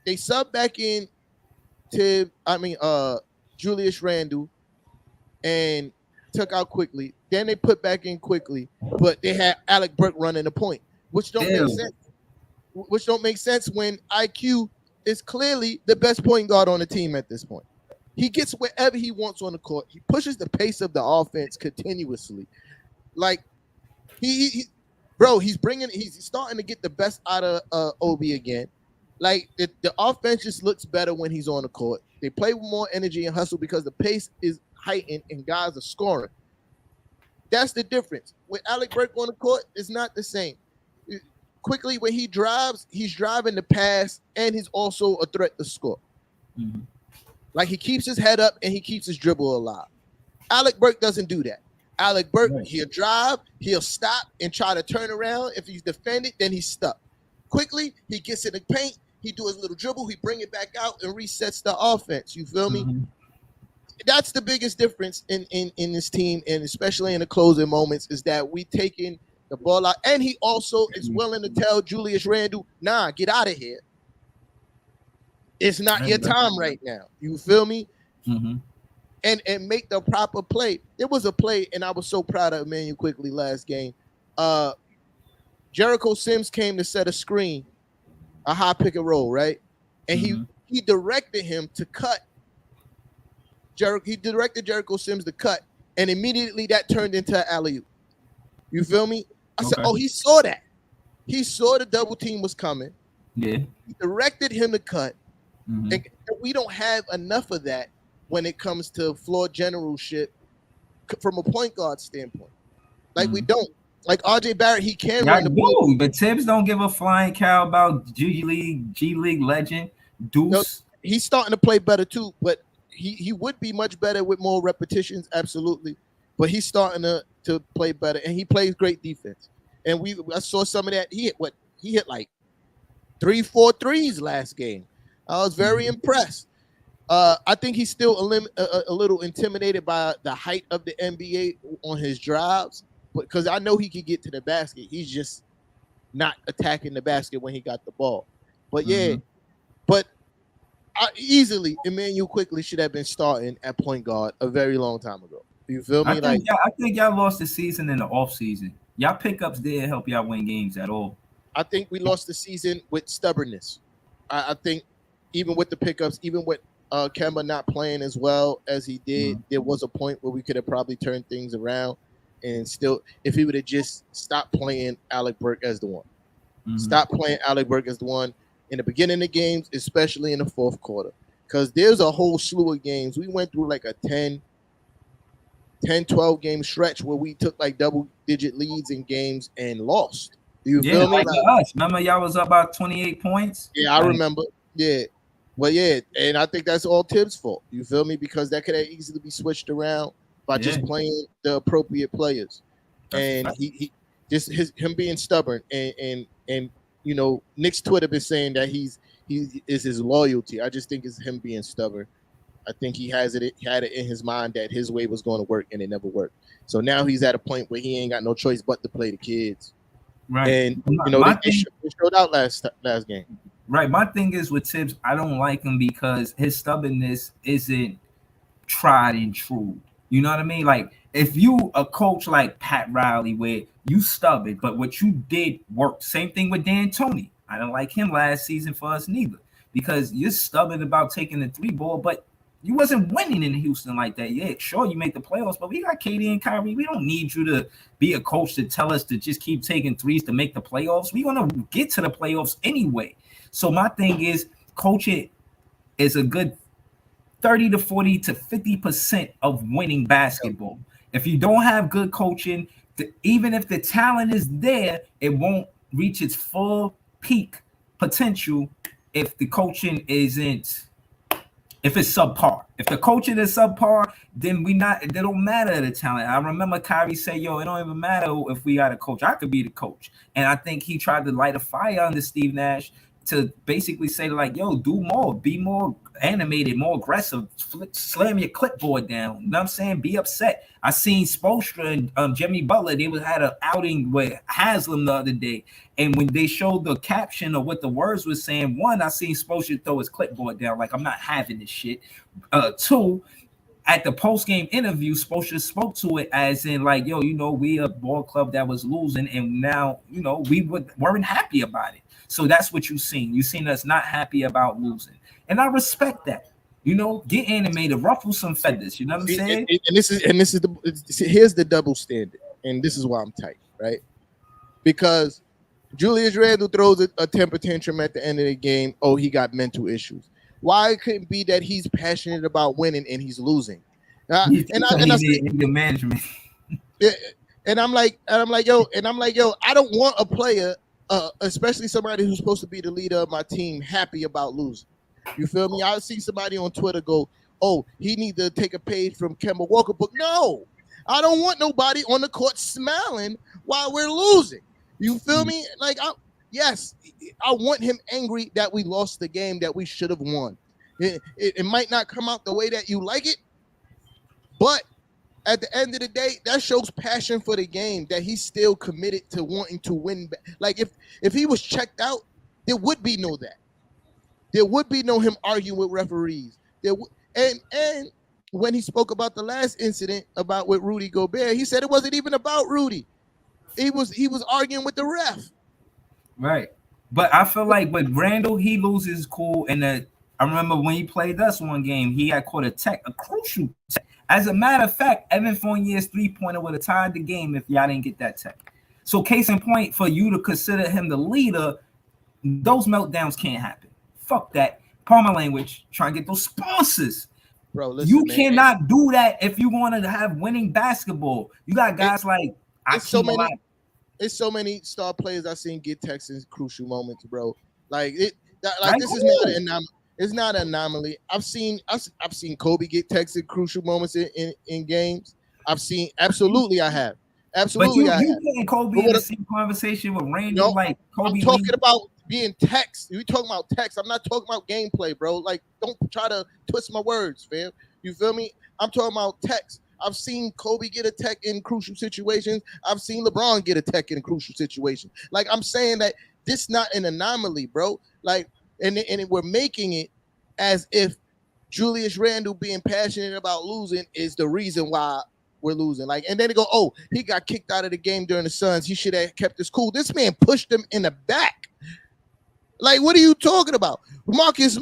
they subbed back in Julius Randle and took out Quickly. Then they put back in Quickly, but they had Alec Burke running the point, which don't make sense. Which don't make sense when IQ is clearly the best point guard on the team at this point. He gets wherever he wants on the court. He pushes the pace of the offense continuously. Like he's starting to get the best out of Obi again. Like the offense just looks better when he's on the court. They play with more energy and hustle because the pace is heightened and guys are scoring. That's the difference. With Alec Burke on the court, it's not the same. Quickly, when he drives, he's driving the pass and he's also a threat to score. Mm-hmm. Like he keeps his head up and he keeps his dribble alive. Alec Burke doesn't do that. Alec Burke, Right. he'll drive, he'll stop and try to turn around. If he's defended, then he's stuck. Quickly, he gets in the paint, he do his little dribble, he bring it back out and resets the offense. You feel me? Mhm. That's the biggest difference in this team, and especially in the closing moments, is that we taking the ball out. And he also is willing to tell Julius Randle, nah, get out of here. It's not your time right now. You feel me? Mhm. And make the proper play. There was a play, and I was so proud of Emmanuel Quickly last game. Jericho Sims came to set a screen, a high pick and roll, right? And he directed him to cut. He directed Jericho Sims to cut, and immediately that turned into an alley-oop. You feel me? I said, oh, he saw that. He saw the double team was coming. Yeah. He directed him to cut. Mhm. And we don't have enough of that when it comes to floor generalship from a point guard standpoint. Like we don't. Like RJ Barrett, he can run the ball. But Tibbs don't give a flying cow about G League legend Deuce. No, he's starting to play better too, but he would be much better with more repetitions, absolutely. But he's starting to play better, and he plays great defense. And I saw some of that. He hit like 3-4 threes last game. I was very impressed. I think he's still a little intimidated by the height of the NBA on his drives, because I know he could get to the basket. He's just not attacking the basket when he got the ball. But yeah, but easily Emmanuel Quickly should have been starting at point guard a very long time ago. You feel me? I think y'all lost the season in the off season. Y'all pickups didn't help y'all win games at all. I think we lost the season with stubbornness. I think even with the pickups, even with Kemba not playing as well as he did, there was a point where we could have probably turned things around, and still, if he would have just stopped playing Alec Burke as the one, stop playing Alec Burke as the one in the beginning of games, especially in the fourth quarter, because there's a whole slew of games. We went through like a 10-12 game stretch where we took like double-digit leads in games and lost. You feel me? Like us. Remember y'all was up about 28 points? Yeah, I remember. Yeah. Well, yeah, and I think that's all Tibbs' fault. You feel me? Because that could have easily be switched around by just playing the appropriate players. And he just him being stubborn and you know, Nick's Twitter been saying that he is his loyalty. I just think it's him being stubborn. I think he had it in his mind that his way was going to work, and it never worked. So now he's at a point where he ain't got no choice but to play the kids. Right. And you know, they showed out last game. Right. My thing is with Tibbs, I don't like him because his stubbornness isn't tried and true. You know what I mean? Like, if you a coach like Pat Riley, where you stubborn, but what you did worked. Same thing with Dan Toney. I don't like him last season for us neither, because you're stubborn about taking the 3 ball, but you wasn't winning in Houston like that. Yeah, sure, you make the playoffs, but we got KD and Kyrie. We don't need you to be a coach to tell us to just keep taking threes to make the playoffs. We're going to get to the playoffs anyway. So my thing is, coaching is a good 30 to 40 to 50% of winning basketball. If you don't have good coaching, even if the talent is there, it won't reach its full peak potential if the coaching isn't, if it's subpar. If the coaching is subpar, then it don't matter the talent. I remember Kyrie say, yo, it don't even matter if we got a coach. I could be the coach. And I think he tried to light a fire under Steve Nash to basically say, like, yo, do more, be more animated, more aggressive, slam your clipboard down. You know what I'm saying? Be upset. I seen Spoelstra and Jimmy Butler, they had an outing with Haslam the other day. And when they showed the caption of what the words were saying, one, I seen Spoelstra throw his clipboard down, like, I'm not having this shit. Two, at the post-game interview, Spoelstra spoke to it as in, like, yo, you know, we a ball club that was losing, and now, you know, we weren't happy about it. So that's what you've seen. You've seen us not happy about losing. And I respect that. You know, get animated, ruffle some feathers. You know what I'm saying? Here's the double standard. And this is why I'm tight, right? Because Julius Randle throws a temper tantrum at the end of the game. Oh, he got mental issues. Why it couldn't be that he's passionate about winning and he's losing? The management. And I'm like, yo, I don't want a player, especially somebody who's supposed to be the leader of my team, happy about losing. You feel me? I see somebody on Twitter go, oh, he need to take a page from Kemba Walker book. No, I don't want nobody on the court smiling while we're losing. You feel me? Like, yes, I want him angry that we lost the game that we should have won. It might not come out the way that you like it, but at the end of the day, that shows passion for the game, that he's still committed to wanting to win. Like, if he was checked out, there would be no that. There would be no him arguing with referees. And when he spoke about the last incident about with Rudy Gobert, he said it wasn't even about Rudy. He was arguing with the ref. Right. But I feel like with Randall, he loses cool. And I remember when he played us one game, he had caught a crucial tech. As a matter of fact, Evan Fournier's 3-pointer would have tied the game if y'all didn't get that tech. So case in point, for you to consider him the leader, those meltdowns can't happen. Fuck that. Palmer language, trying to get those sponsors. Bro, listen, you man, cannot do that if you want to have winning basketball. You got guys like it's so many star players I've seen get techs in crucial moments, bro. Like this is not an anomaly. It's not an anomaly. I've seen Kobe get techs in crucial moments in games. I have. Absolutely, but you putting Kobe in the same conversation with Randall, like Kobe. I'm talking about being text. You talking about text? I'm not talking about gameplay, bro. Like, don't try to twist my words, fam. You feel me? I'm talking about text. I've seen Kobe get a tech in crucial situations. I've seen LeBron get a tech in crucial situations. Like, I'm saying that this not an anomaly, bro. Like, and we're making it as if Julius Randle being passionate about losing is the reason why we're losing. Like, and then they go, oh, he got kicked out of the game during the Suns. He should have kept his cool. This man pushed him in the back. Like, what are you talking about? Markieff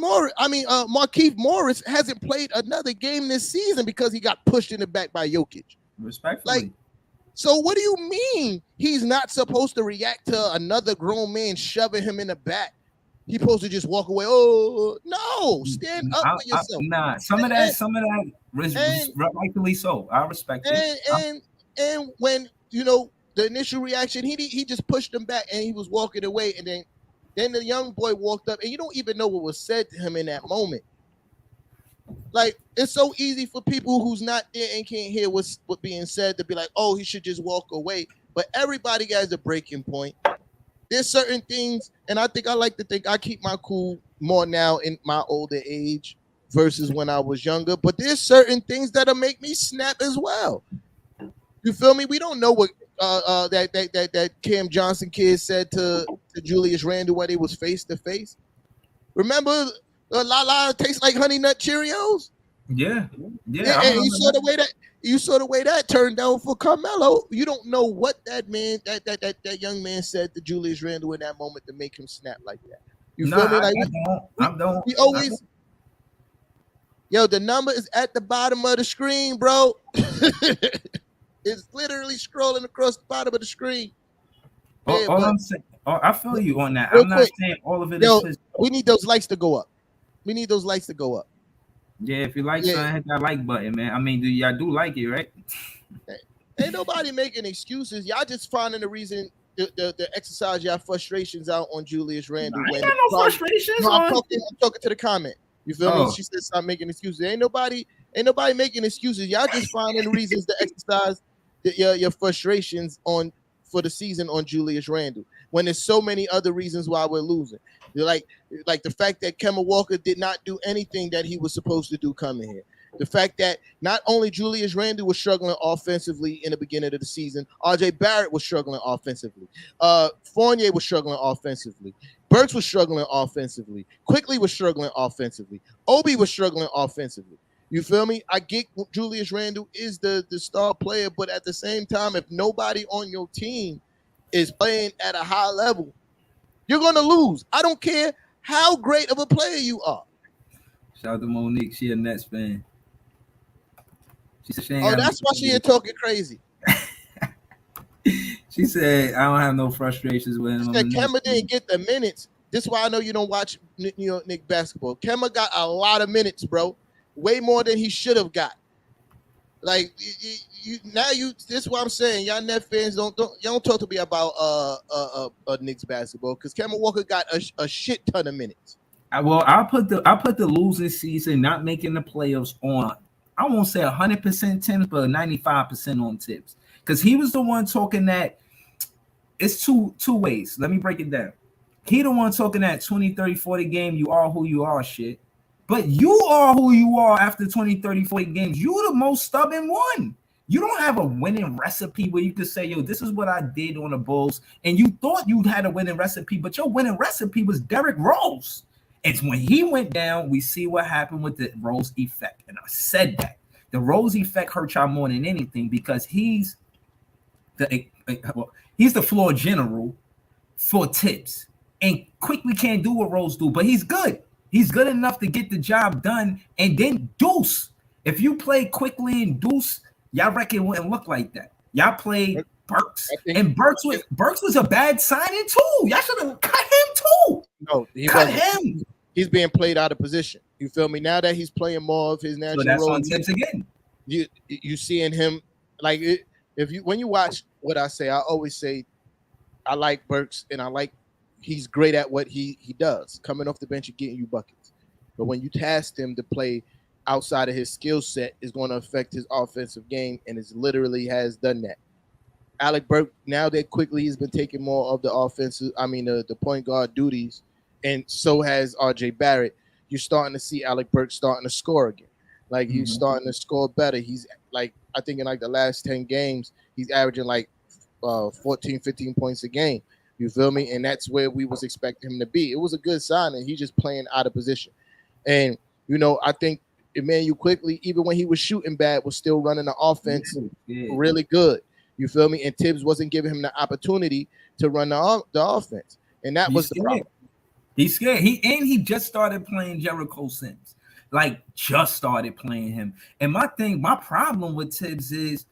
Morris hasn't played another game this season because he got pushed in the back by Jokic. Respectfully. Like, so what do you mean he's not supposed to react to another grown man shoving him in the back? He's supposed to just walk away. Oh, no, stand up for yourself. Nah, some of that rightfully so. I respect it. And when, you know, the initial reaction, he just pushed him back and he was walking away, and then the young boy walked up, and you don't even know what was said to him in that moment. Like, it's so easy for people who's not there and can't hear what's being said to be like, oh, he should just walk away. But everybody has a breaking point. There's certain things, and I like to think I keep my cool more now in my older age versus when I was younger. But there's certain things that'll make me snap as well. You feel me? We don't know what that Cam Johnson kid said to Julius Randle when they was face to face. Remember, La La tastes like Honey Nut Cheerios. Yeah. And you saw the way that turned out for Carmelo. You don't know what that young man said to Julius Randle in that moment to make him snap like that. You feel me? Like, I don't. We always. Yo, the number is at the bottom of the screen, bro. It's literally scrolling across the bottom of the screen. I'm saying, I feel you on that. I'm not saying all of it is. We need those lights to go up. Yeah, if you like something, hit that like button, man. I mean, y'all do like it, right? Ain't nobody making excuses. Y'all just finding the reason to exercise y'all frustrations out on Julius Randle. I ain't got no frustrations. I'm talking to the comment. You feel me? She said stop making excuses. Ain't nobody making excuses. Y'all just finding reasons to exercise your frustrations for the season on Julius Randle when there's so many other reasons why we're losing. Like the fact that Kemba Walker did not do anything that he was supposed to do coming here. The fact that not only Julius Randle was struggling offensively in the beginning of the season, RJ Barrett was struggling offensively. Fournier was struggling offensively. Burks was struggling offensively. Quickly was struggling offensively. Obi was struggling offensively. You feel me? I get Julius Randle is the star player, but at the same time, if nobody on your team is playing at a high level, you're going to lose. I don't care how great of a player you are. Shout out to Monique. She a Nets fan. She said, that's why she ain't talking crazy. She said, I don't have no frustrations with him. She said Kemba didn't get the minutes. This is why I know you don't watch New York Knicks basketball. Kemba got a lot of minutes, bro. Way more than he should have got. Like this is what I'm saying. Y'all Net fans don't talk to me about Knicks basketball because Kemba Walker got a shit ton of minutes. I put the losing season, not making the playoffs on I won't say 100% Tibbs, but 95% on Tibbs. Because he was the one talking that it's two ways. Let me break it down. He the one talking that 20, 30, 40 game, you are who you are shit. But you are who you are after 20, 30, 40 games. You the most stubborn one. You don't have a winning recipe where you could say, yo, this is what I did on the Bulls. And you thought you had a winning recipe, but your winning recipe was Derrick Rose. It's when he went down, we see what happened with the Rose effect. And I said that. The Rose effect hurt y'all more than anything because he's the floor general for Tibbs. And quickly can't do what Rose do, but he's good. He's good enough to get the job done. And then Deuce. If you play quickly and Deuce, y'all reckon it wouldn't look like that. Y'all played Burks. And Burks was a bad signing too. Y'all should have cut him too. No, cut him. He's being played out of position. You feel me? Now that he's playing more of his natural that's role, on Tibbs again. You seeing him like when you watch what I say, I always say I like Burks and I like he's great at what he does, coming off the bench and getting you buckets. But when you task him to play outside of his skill set, is going to affect his offensive game, and it's literally has done that. Alec Burks, now that quickly he's been taking more of the offensive, the point guard duties, and so has RJ Barrett. You're starting to see Alec Burks starting to score again. Like he's starting to score better. He's like, I think in like the last 10 games, he's averaging like 14, 15 points a game. You feel me? And that's where we was expecting him to be. It was a good sign, and he's just playing out of position. And, I think Immanuel Quickley, even when he was shooting bad, was still running the offense really good. You feel me? And Tibbs wasn't giving him the opportunity to run the offense. And that was the problem. He's scared. He just started playing Jericho Sims. Like, just started playing him. And my problem with Tibbs is,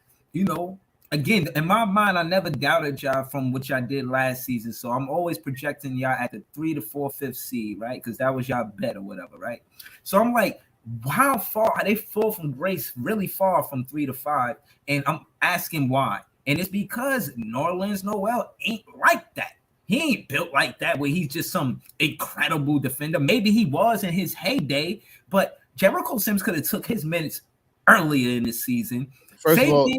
again, in my mind, I never doubted y'all from what y'all did last season. So I'm always projecting y'all at the 3 to 4, 5th seed, right? Because that was y'all bet or whatever, right? So I'm like, how far are they fall from grace? Really far from 3 to 5. And I'm asking why. And it's because Nerlens Noel ain't like that. He ain't built like that where he's just some incredible defender. Maybe he was in his heyday, but Jericho Sims could have took his minutes earlier in the season. First of all,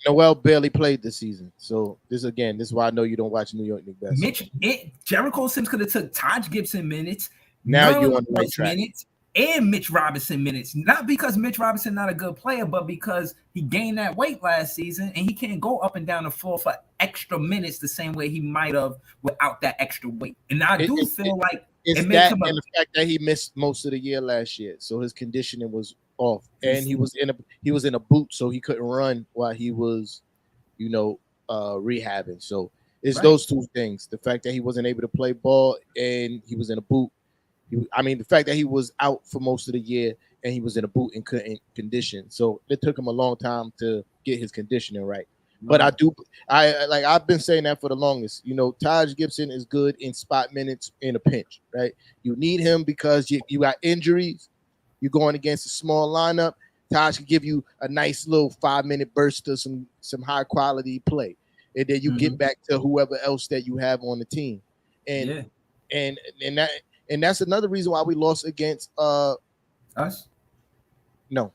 Noel barely played this season. So this is why I know you don't watch New York Knicks basketball. Jericho Sims could have took Taj Gibson minutes. Now you're on the right track. Minutes, and Mitch Robinson minutes. Not because Mitch Robinson not a good player, but because he gained that weight last season and he can't go up and down the floor for extra minutes the same way he might have without that extra weight. And I feel like it's that and the fact that he missed most of the year last year, so his conditioning was off, and he was in a boot, so he couldn't run while he was, rehabbing. So it's those two things: the fact that he wasn't able to play ball and he was in a boot. The fact that he was out for most of the year and he was in a boot and couldn't condition. So it took him a long time to get his conditioning right. But I've been saying that for the longest. Taj Gibson is good in spot minutes in a pinch, right? You need him because you got injuries. You're going against a small lineup. Taj can give you a nice little 5-minute burst of some high quality play. And then you get back to whoever else that you have on the team. And that's another reason why we lost against us. No.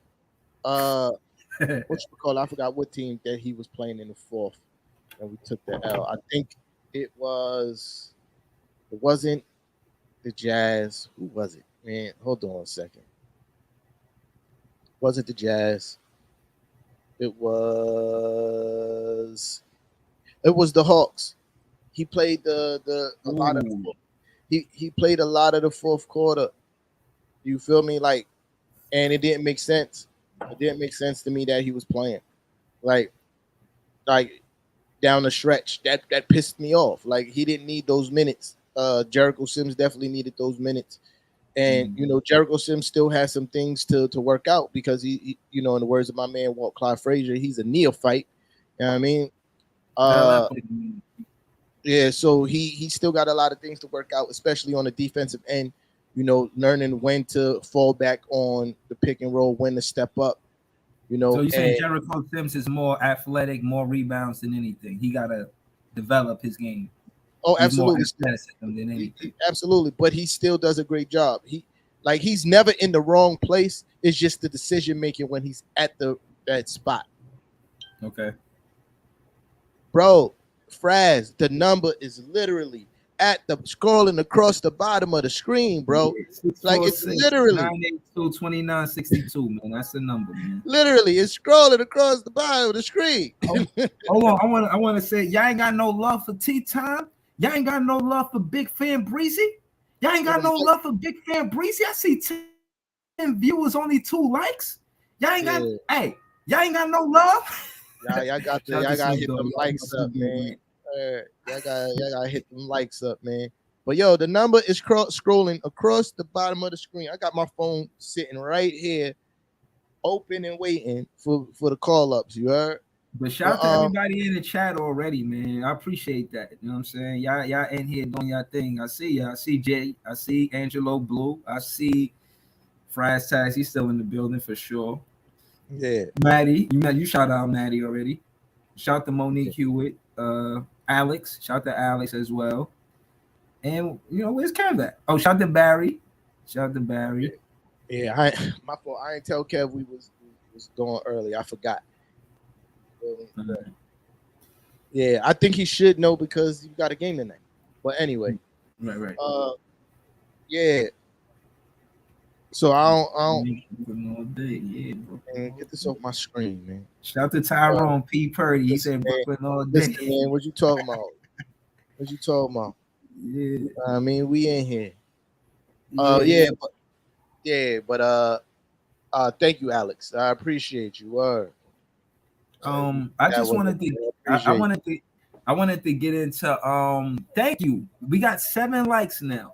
What you call? I forgot what team that he was playing in the fourth, and we took the L. I think it wasn't the Jazz. Who was it? Man, hold on a second. Was it the Jazz? It was the Hawks. He played a lot of he played a lot of the fourth quarter. You feel me? Like, and it didn't make sense. It didn't make sense to me that he was playing. Like down the stretch. That pissed me off. Like, he didn't need those minutes. Jericho Sims definitely needed those minutes. And Jericho Sims still has some things to work out because he in the words of my man Walt Clyde Frazier, he's a neophyte. You know what I mean? Yeah, so he still got a lot of things to work out, especially on the defensive end. Learning when to fall back on the pick and roll, when to step up. So you saying Jericho Sims is more athletic, more rebounds than anything? He got to develop his game. Oh, absolutely. Than anything. Absolutely, but he still does a great job. Like he's never in the wrong place. It's just the decision making when he's at that spot. Okay. Bro, Fraz, the number is literally at the scrolling across the bottom of the screen, bro. Like it's literally 982-2962, man. That's the number, man. Literally, it's scrolling across the bottom of the screen. Hold on, I want to say y'all ain't got no love for Tea Time. Y'all ain't got no love for Big Fan Breezy. Y'all ain't got no love for Big Fan Breezy. I see 10 viewers, only 2 likes. Y'all ain't got y'all ain't got no love. Y'all got to hit them likes up, man. Y'all gotta hit them likes up, man. But yo, the number is scrolling across the bottom of the screen. I got my phone sitting right here, open and waiting for the call ups. You heard? But shout out to everybody in the chat already, man. I appreciate that. You know what I'm saying? Y'all in here doing y'all thing. I see y'all. I see Jay. I see Angelo Blue. I see Fries Tax. He's still in the building for sure. Yeah. Maddie, you shout out Maddie already. Shout out to Monique Hewitt. Alex. Shout out to Alex as well. And you know, where's Kev at? Oh, shout out to Barry. Shout out to Barry. Yeah, my fault. I didn't tell Kev we was going early. I forgot. Yeah, I think he should know because you got a game tonight. But anyway, right. Yeah. So I don't man, get this off my screen, man. Shout out to Tyrone P. Purdy. He said Brooklyn all day. Listen, man, what you talking about? What you talking about? Yeah. I mean, we in here. Thank you, Alex. I appreciate you. I just wanted to I wanted to get into thank you. We got 7 likes now.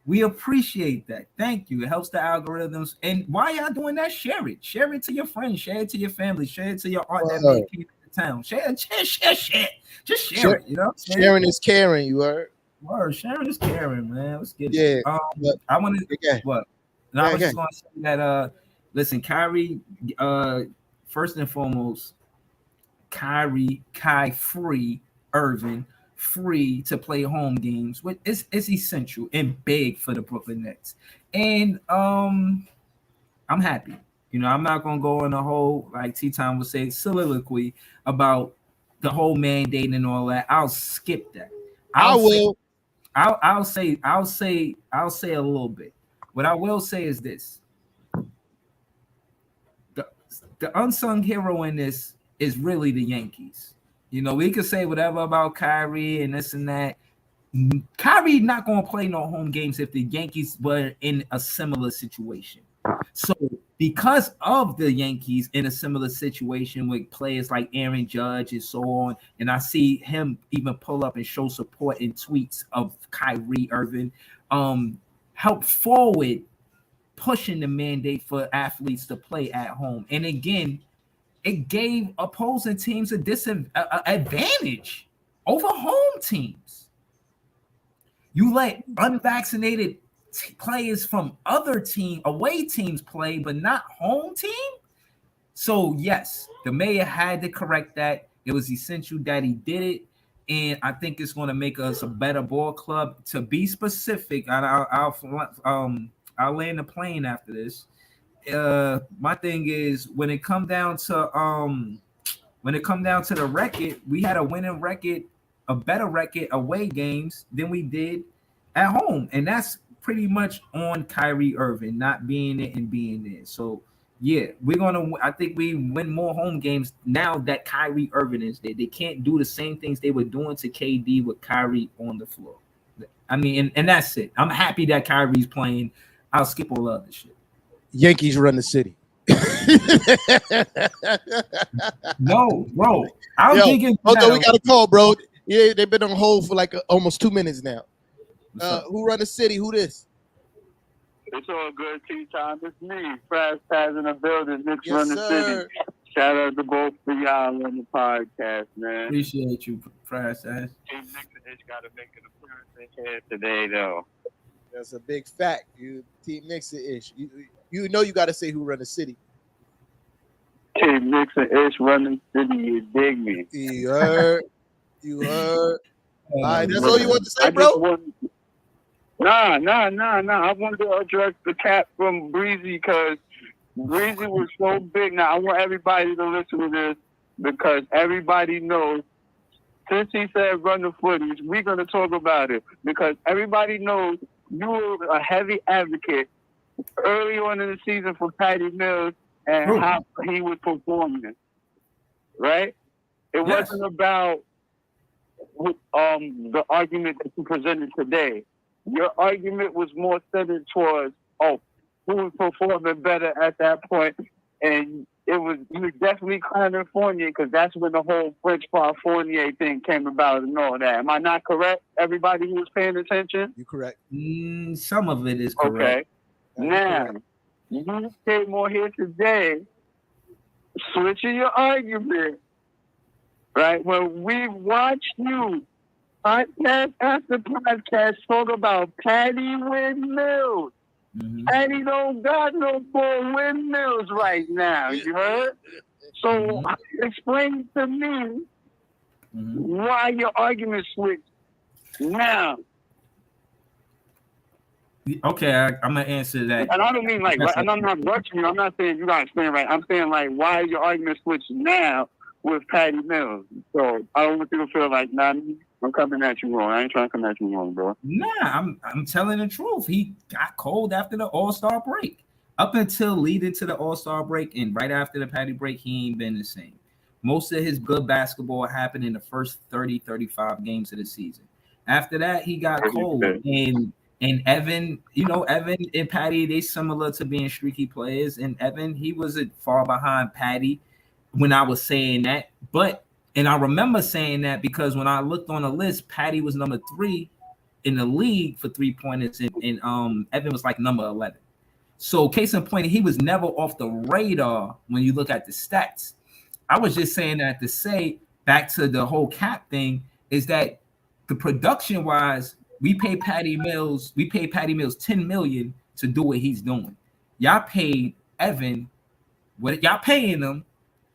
We appreciate that. Thank you. It helps the algorithms. And why y'all doing that? Share it. Share it to your friends. Share it to your family. Share it to your aunt that may came to town. Share. Just share it. You know, sharing is caring. You heard? Word. Sharing is caring, man. Let's get it. I want to what? No, I was just going to say that. Listen, Kyrie. First and foremost, Kyrie Free Irving. Free to play home games, which is essential and big for the Brooklyn Nets. And I'm happy. You know, I'm not gonna go in a whole, like T-Time would say, soliloquy about the whole mandate and all that. I'll skip that. I'll say a little bit. What I will say is this: the unsung hero in this is really the Yankees. You know, we could say whatever about Kyrie and this and that. Kyrie not going to play no home games if the Yankees were in a similar situation. So because of the Yankees in a similar situation with players like Aaron Judge and so on, and I see him even pull up and show support in tweets of Kyrie Irving, help forward pushing the mandate for athletes to play at home. And again, it gave opposing teams a advantage over home teams. You let unvaccinated players from other away teams play, but not home team. So yes, the mayor had to correct that. It was essential that he did it, and I think it's going to make us a better ball club. To be specific, I'll land the plane after this. My thing is when it come down to the record, we had a winning record, a better record away games than we did at home, and that's pretty much on Kyrie Irving not being it and being there. So yeah, I think we win more home games now that Kyrie Irving is there. They can't do the same things they were doing to KD with Kyrie on the floor. I mean, and that's it. I'm happy that Kyrie's playing. I'll skip all the other shit. Yankees run the city. No, bro. I'm thinking. Although we got a call, bro. Yeah, they've been on hold for like almost 2 minutes now. Who run the city? Who this? It's all good, T-Time. It's me, Fraz Taz in the building. Knicks Yes, run the sir. city. Shout out to both of y'all on the podcast, man. Appreciate you, Fraz Taz. Team Knicks got to make an appearance in here today, though. That's a big fact. Team Knicks ish. You know you got to say who run the city. Team Knicks and Ish run the city. You dig me? You heard. All right, that's all you want to say, bro? Nah. I wanted to address the cap from Breezy because Breezy was so big. Now I want everybody to listen to this because everybody knows. Since he said run the footage, we're gonna talk about it because everybody knows you were a heavy advocate early on in the season for Patty Mills and True. how he was performing. Right? It Yes. wasn't about the argument that you presented today. Your argument was more centered towards who was performing better at that point, and you were definitely clowning Fournier because that's when the whole French fry Fournier thing came about and all that. Am I not correct? Everybody who was paying attention. You correct. Some of it is correct. Okay. Now you came on here today, switching your argument. Right? When we watched you podcast after podcast talk about Patty Windmills. Mm-hmm. Patty don't got no more windmills right now, you heard? So explain to me why your argument switched now. Okay, I'm gonna answer that. And I don't mean like, and I'm not rushing you. I'm not saying you gotta explain right. I'm saying like, why your argument switched now with Patty Mills? So I don't want you to feel like, nah, I'm coming at you wrong. I ain't trying to come at you wrong, bro. Nah, I'm telling the truth. He got cold after the All-Star break. Up until leading to the All-Star break and right after the Patty break, he ain't been the same. Most of his good basketball happened in the first 30, 35 games of the season. After that, he got cold. And Evan, Evan and Patty, they similar to being streaky players. And Evan, he wasn't far behind Patty when I was saying that. And I remember saying that because when I looked on the list, Patty was number 3 in the league for 3-pointers, and Evan was like number 11. So case in point, he was never off the radar when you look at the stats. I was just saying that to say back to the whole cap thing is that the production wise, we paid Patty Mills $10 million to do what he's doing. Y'all paid Evan what y'all paying him,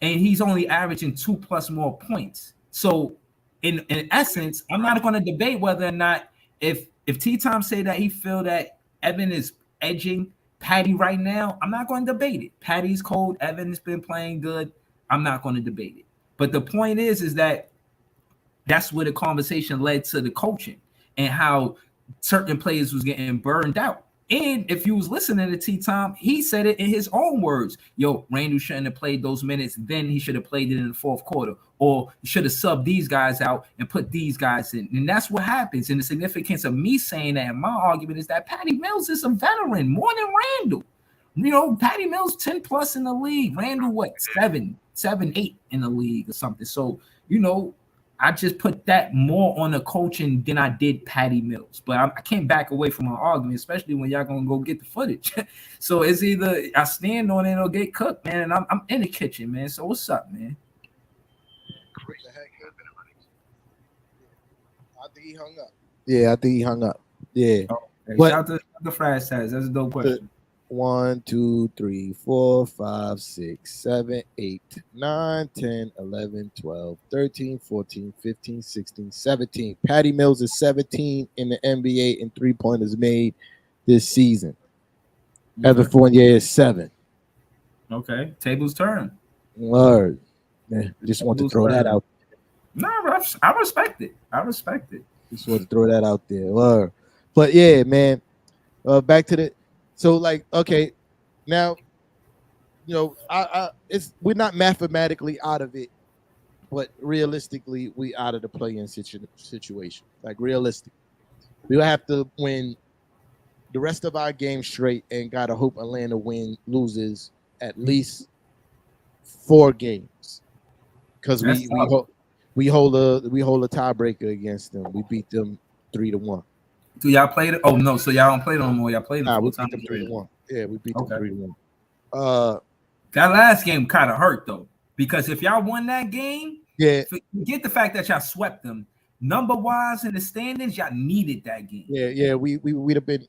and he's only averaging 2+ more points. So in essence, I'm not going to debate whether or not if T-Tom say that he feel that Evan is edging Patty right now, I'm not going to debate it. Patty's cold. Evan's been playing good. I'm not going to debate it. But the point is that that's where the conversation led to the coaching and how certain players was getting burned out. And if you was listening to T-Tom, he said it in his own words. Yo, Randall shouldn't have played those minutes. Then he should have played it in the fourth quarter. Or should have subbed these guys out and put these guys in. And that's what happens. And the significance of me saying that in my argument is that Patty Mills is a veteran more than Randall. Patty Mills 10+ in the league. Randall, 7, 8 in the league or something. So, I just put that more on the coaching than I did Patty Mills. But I can't back away from my argument, especially when y'all going to go get the footage. So it's either I stand on it or get cooked, man. And I'm in the kitchen, man. So what's up, man? I think he hung up. Yeah, I think he hung up. Yeah. Okay. But- Shout out to the Fries Taz. That's a dope question. 1, 2, 3, 4, 5, 6, 7, 8, 9, 10, 11, 12, 13, 14, 15, 16, 17. Patty Mills is 17 in the NBA in 3-pointers made this season. Evan Fournier is 7. Okay. Tables turn. Word. Yeah, just want to throw that out. No, I respect it. Just want to throw that out there. Word. But yeah, man. Back to the okay, now we're not mathematically out of it, but realistically we out of the play-in situation. Like realistic, we'll have to win the rest of our games straight and gotta hope Atlanta loses at least 4 games because we hold a tiebreaker against them. We beat them 3-1. Do y'all play it? Oh no, so y'all don't play it no more. Y'all played it we time. beat them 3-1. Yeah, we beat them 3-1. That last game kind of hurt though, because if y'all won that game, forget the fact that y'all swept them. Number wise in the standings, y'all needed that game. Yeah, we'd have been.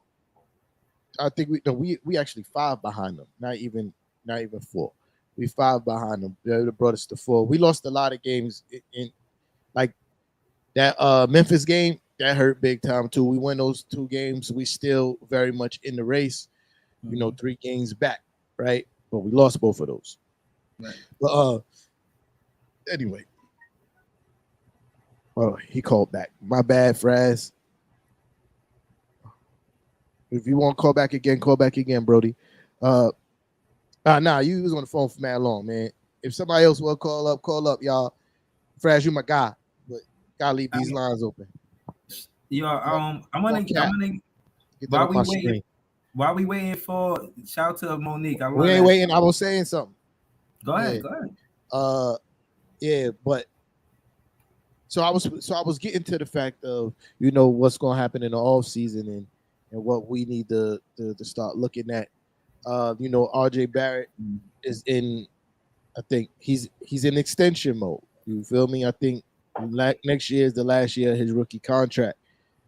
I think we actually 5 behind them, not even 4. We 5 behind them. They brought us to 4. We lost a lot of games in like that Memphis game. that hurt big time too. We won those 2 games. We still very much in the race. 3 games back, right? But we lost both of those. Right. But anyway. Oh, he called back. My bad, Fraz. If you want to call back again, Brody. Nah, you was on the phone for mad long, man. If somebody else will call up, y'all. Fraz, you my guy, but gotta leave these lines open. I'm gonna get that off my screen. While we waiting for shout out to Monique. We ain't waiting. I was saying something. Go ahead. Yeah, but so I was getting to the fact of what's gonna happen in the off season and what we need to start looking at. RJ Barrett is in. I think he's in extension mode. You feel me? I think next year is the last year of his rookie contract.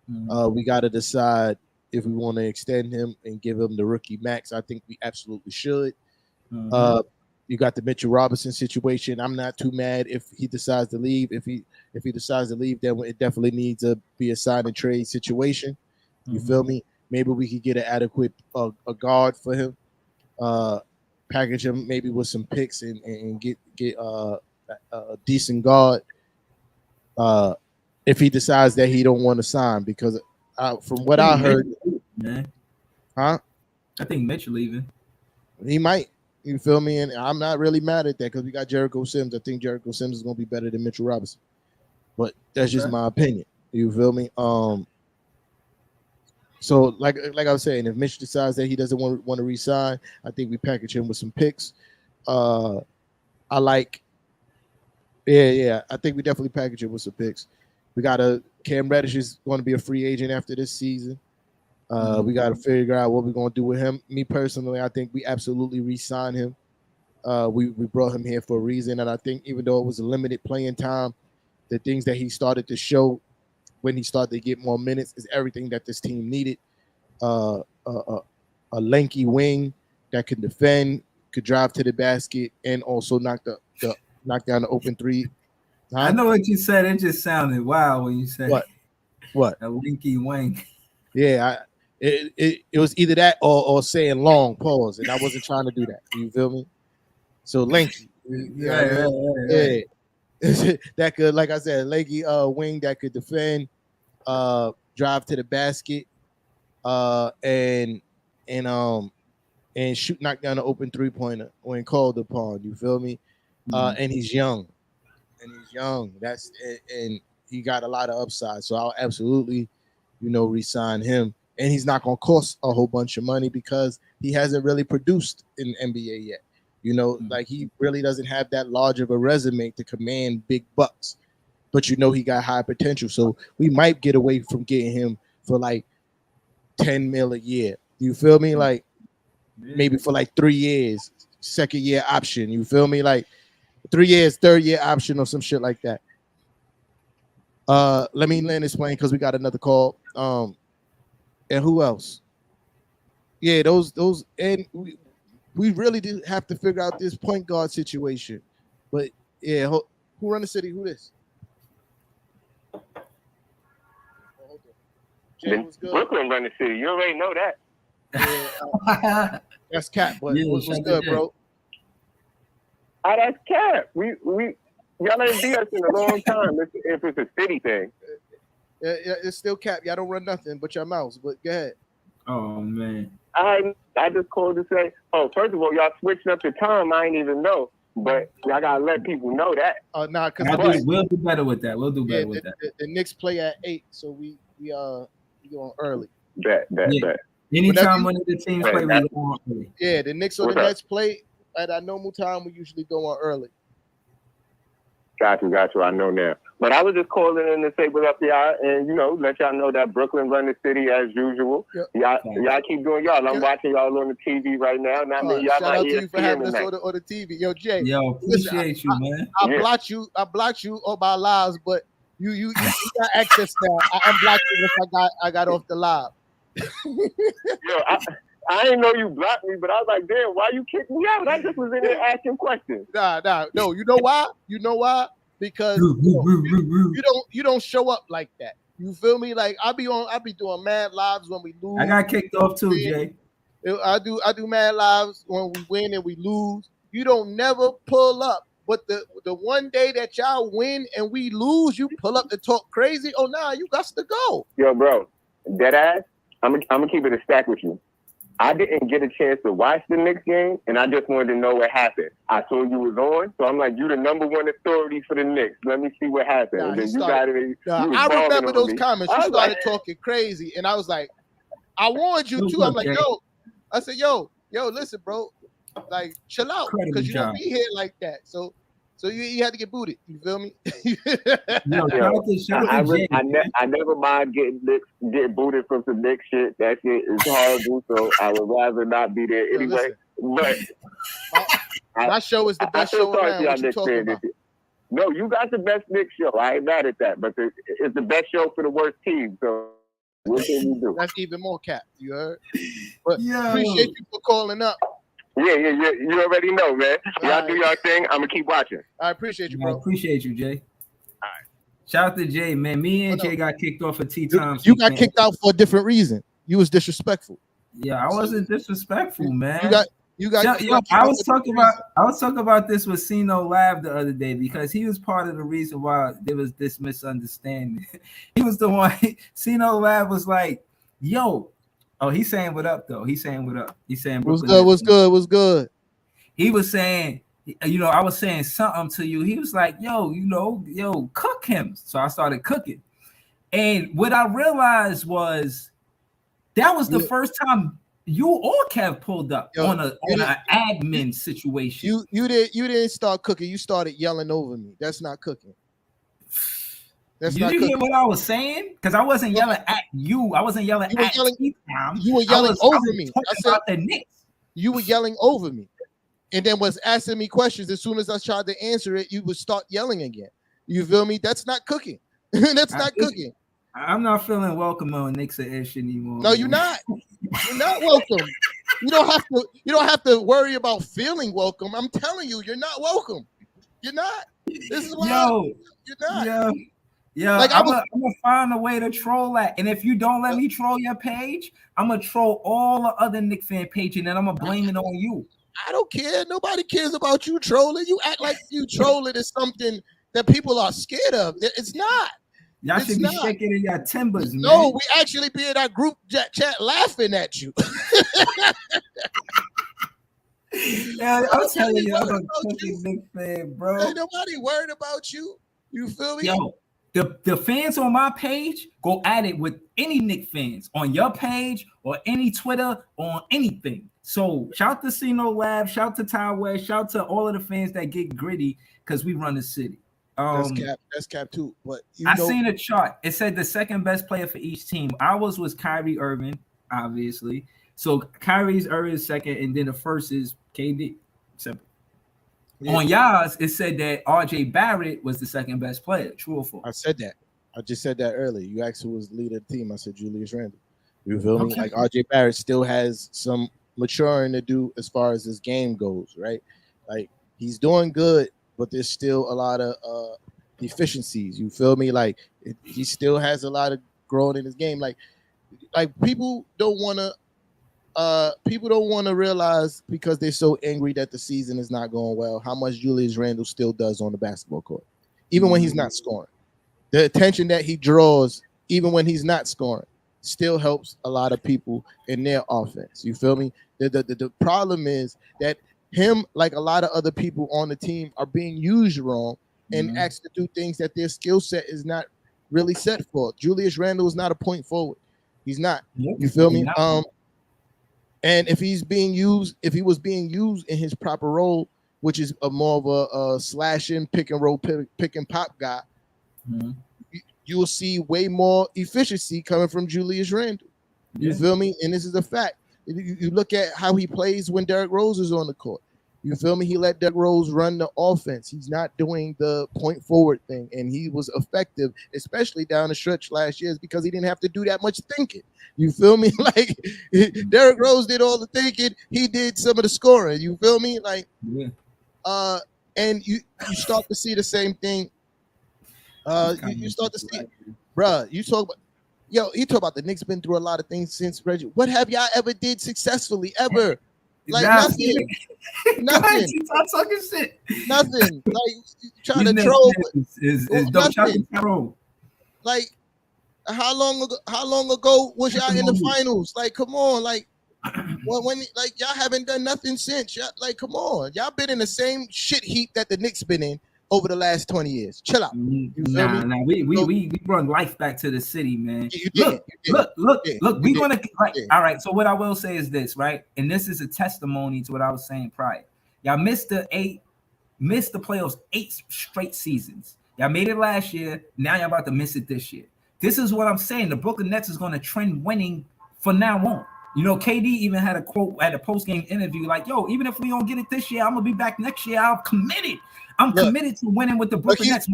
We got to decide if we want to extend him and give him the rookie max. I think we absolutely should. You got the Mitchell Robinson situation. I'm not too mad if he decides to leave. If he decides to leave, then it definitely needs to be a sign and trade situation. You feel me? Maybe we could get an adequate a guard for him. Package him maybe with some picks and get a decent guard. If he decides that he don't want to sign, because from what I heard, I think Mitchell leaving. He might. You feel me? And I'm not really mad at that because we got Jericho Sims. I think Jericho Sims is going to be better than Mitchell Robinson, but that's just my opinion. You feel me? So like I was saying, if Mitch decides that he doesn't want to re-sign, I think we package him with some picks. I think we definitely package it with some picks. We got Cam Reddish is going to be a free agent after this season. We got to figure out what we're going to do with him. Me personally, I think we absolutely re-sign him. We brought him here for a reason, and I think even though it was a limited playing time, the things that he started to show when he started to get more minutes is everything that this team needed. A lanky wing that can defend, could drive to the basket, and also knock down the open three. I know what you said. It just sounded wild when you said what a lanky wing. Yeah, it was either that or saying long pause, and I wasn't trying to do that. You feel me? So lanky, yeah. That could, like I said, lanky wing that could defend, drive to the basket, and shoot, knock down the open 3-pointer when called upon. You feel me? And he's young, and he got a lot of upside. So I'll absolutely, re-sign him. And he's not going to cost a whole bunch of money because he hasn't really produced in the NBA yet. Like he really doesn't have that large of a resume to command big bucks, but he got high potential. So we might get away from getting him for like $10 million a year. You feel me? Like maybe for like 3 years, second year option. You feel me? Like 3 years, third year option or some shit like that. Let me land this plane because we got another call. And who else? Yeah, those, and we really did have to figure out this point guard situation. But yeah, who run the city? Who this? Brooklyn run the city. You already know that. Yeah, that's Cap. But what's good, bro? That's Cap. We y'all ain't beat us in a long time. If it's a city thing. Yeah, it's still Cap. Y'all don't run nothing but your mouths. But go ahead. Oh man. I just called to say, first of all, y'all switching up the time. I ain't even know, but y'all gotta let people know that. Nah, because we'll do better with that. We'll do better with that. The Knicks play at 8, so we going early. Bet. Anytime one of the teams play, we go on early. Yeah, the Knicks or the Nets play at our normal time. We usually go on early. Got you. I know now. But I was just calling in to say what up, y'all, and let y'all know that Brooklyn run the city as usual. Yep. Y'all keep doing y'all. I'm watching y'all on the TV right now. Not me. Y'all shout out to you for having us on the TV. Yo, Jay. Yo, appreciate you, man. I blocked you all my lives, but you got access now. I unblocked you if I got off the live. Yo, I didn't know you blocked me, but I was like, damn, why you kicked me out? I just was in there asking questions. No. You know why? Because you don't show up like that. You feel me? Like I be doing mad lives when we lose. I got kicked off too, Jay. I do mad lives when we win and we lose. You don't never pull up. But the one day that y'all win and we lose, you pull up to talk crazy. Oh, nah, you got to go. Yo, bro, dead ass. I'm gonna keep it a stack with you. I didn't get a chance to watch the Knicks game, and I just wanted to know what happened. I saw you was on, so I'm like, you the number one authority for the Knicks. Let me see what happened. Nah, and then you got it. I remember those comments. You started talking crazy, and I was like, I warned you too. I'm like, yo, I said, yo, listen, bro, like, chill out, because you don't be here like that. So you had to get booted. You feel me? I never mind getting booted from some Knicks shit. That shit is horrible. So I would rather not be there anyway. But my show is the best show around. What you talking about? No, you got the best Knicks show. I ain't mad at that. But it's the best show for the worst team. So what can you do? That's even more cap. You heard? But appreciate you for calling up. Yeah, you already know, man. Y'all do y'all thing. I'm gonna keep watching. I appreciate you, bro. I appreciate you, Jay. All right. Shout out to Jay, man. Me and Jay got kicked off at Tea Time. You got kicked out for a different reason. You was disrespectful. Yeah, I wasn't disrespectful, man. You got. I was talking about this with Sino Lab the other day because he was part of the reason why there was this misunderstanding. He was the one. Sino Lab was like, "Yo." Oh, he's saying what up though. He's saying what up. He's saying what's good. He was saying, I was saying something to you. He was like, yo, cook him. So I started cooking. And what I realized was that was the first time you or Kev pulled up on an admin situation. You didn't start cooking. You started yelling over me. That's not cooking. Did you hear what I was saying? Because I wasn't yelling at you. I wasn't yelling at you. You were yelling over me. I said the Knicks. You were yelling over me, and then was asking me questions. As soon as I tried to answer it, you would start yelling again. You feel me? That's not cooking. That's not cooking. I'm not feeling welcome on Knicks ish anymore. No, you're not. You're not welcome. You don't have to worry about feeling welcome. I'm telling you, you're not welcome. You're not. This is why you're not. Yeah, like I'm gonna find a way to troll that. And if you don't let me troll your page, I'm gonna troll all the other Knicks fan pages, and then I'm gonna blame it on you. I don't care. Nobody cares about you trolling. You act like you trolling is something that people are scared of. It's not. Y'all should be shaking in your timbers, man. No, we actually be in our group chat laughing at you. Yeah, I'm telling you, I'm a fucking Knicks fan, bro. Ain't nobody worried about you. You feel me? Yo. The fans on my page go at it with any Knicks fans on your page or any Twitter on anything. So shout to Sino Lab, shout to Ty West, shout to all of the fans that get gritty because we run the city. That's cap too. But I seen a chart. It said the second best player for each team. Ours was Kyrie Irving, obviously. So Kyrie's Irving is second, and then the first is KD. Simple. Yeah. On y'all's, it said that RJ Barrett was the second best player. True or false? I said that. I just said that earlier. You asked who was the leader of the team. I said Julius Randle. You feel me? Like RJ Barrett still has some maturing to do as far as his game goes, right? Like he's doing good, but there's still a lot of deficiencies. You feel me? Like he still has a lot of growing in his game. Like people don't want to. People don't want to realize because they're so angry that the season is not going well, how much Julius Randle still does on the basketball court, even when he's not scoring. The attention that he draws, even when he's not scoring, still helps a lot of people in their offense. You feel me? The problem is that him, like a lot of other people on the team, are being used wrong and asked to do things that their skill set is not really set for. Julius Randle is not a point forward. He's not. You feel me? And if he was being used in his proper role, which is more of a slashing, pick and roll, pick and pop guy, you will see way more efficiency coming from Julius Randle. You feel me? And this is a fact. You look at how he plays when Derrick Rose is on the court. You feel me? He let Derrick Rose run the offense. He's not doing the point forward thing, and he was effective, especially down the stretch last year, because he didn't have to do that much thinking. You feel me? Like Derrick Rose did all the thinking, he did some of the scoring. You feel me? Like, and you start to see the same thing. You start to see bruh, you talk about, yo, he talk about the Knicks been through a lot of things since Reggie. What have y'all ever did successfully ever? Like nothing. Nothing. Stop talking shit. Nothing. Like trying These to Knicks troll. is Nothing. don't try to troll. Like how long ago was y'all in the finals? Like, come on, like when like y'all haven't done nothing since. Y'all, like, come on, y'all been in the same shit heap that the Knicks been in over the last 20 years. Chill out. Nah, we brought life back to the city, man. Look, we gonna like, all right. So what I will say is this, right? And this is a testimony to what I was saying prior. Y'all missed the playoffs 8 straight seasons. Y'all made it last year. Now y'all about to miss it this year. This is what I'm saying. The Brooklyn Nets is going to trend winning from now on. You know, KD even had a quote at a post-game interview like, yo, even if we don't get it this year, I'm going to be back next year. I'm committed. Committed to winning with the Brooklyn Nets.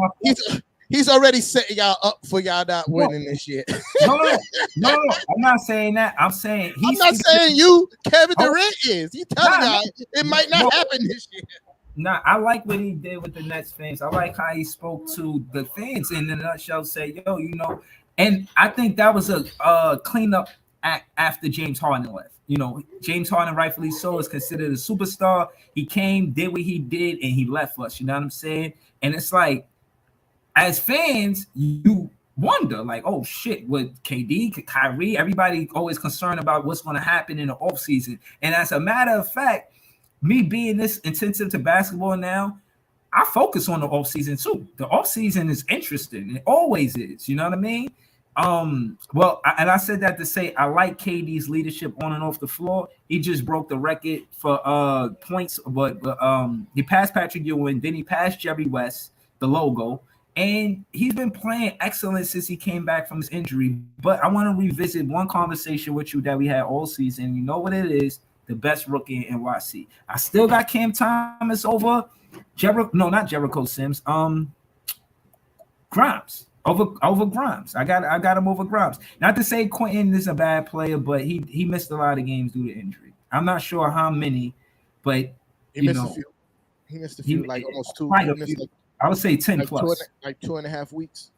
He's already setting y'all up for y'all not winning this year. No. I'm not saying that. I'm saying I'm not saying you, Kevin Durant is. He's telling y'all it might not happen this year. Nah, I like what he did with the Nets fans. I like how he spoke to the fans in a nutshell, say, yo, you know, and I think that was a cleanup act after James Harden left. You know, James Harden, rightfully so, is considered a superstar. He came, did what he did, and he left us. You know what I'm saying? And it's like, as fans, you wonder, like, oh shit, with KD, Kyrie, everybody always concerned about what's going to happen in the offseason. And as a matter of fact, me being this intensive to basketball now, I focus on the offseason too. The offseason is interesting. It always is. You know what I mean? I said that to say I like KD's leadership on and off the floor. He just broke the record for points, but he passed Patrick Ewing, then he passed Jerry West, the logo, and he's been playing excellent since he came back from his injury. But I want to revisit one conversation with you that we had all season. You know what it is? The best rookie in NYC. I still got Cam Thomas over not Jericho Sims. Grimes over Grimes. I got him over Grimes. Not to say Quentin is a bad player, but he missed a lot of games due to injury. I'm not sure how many, but he missed a few. He missed a few, like almost 2. I would say 10 plus. 2.5 weeks.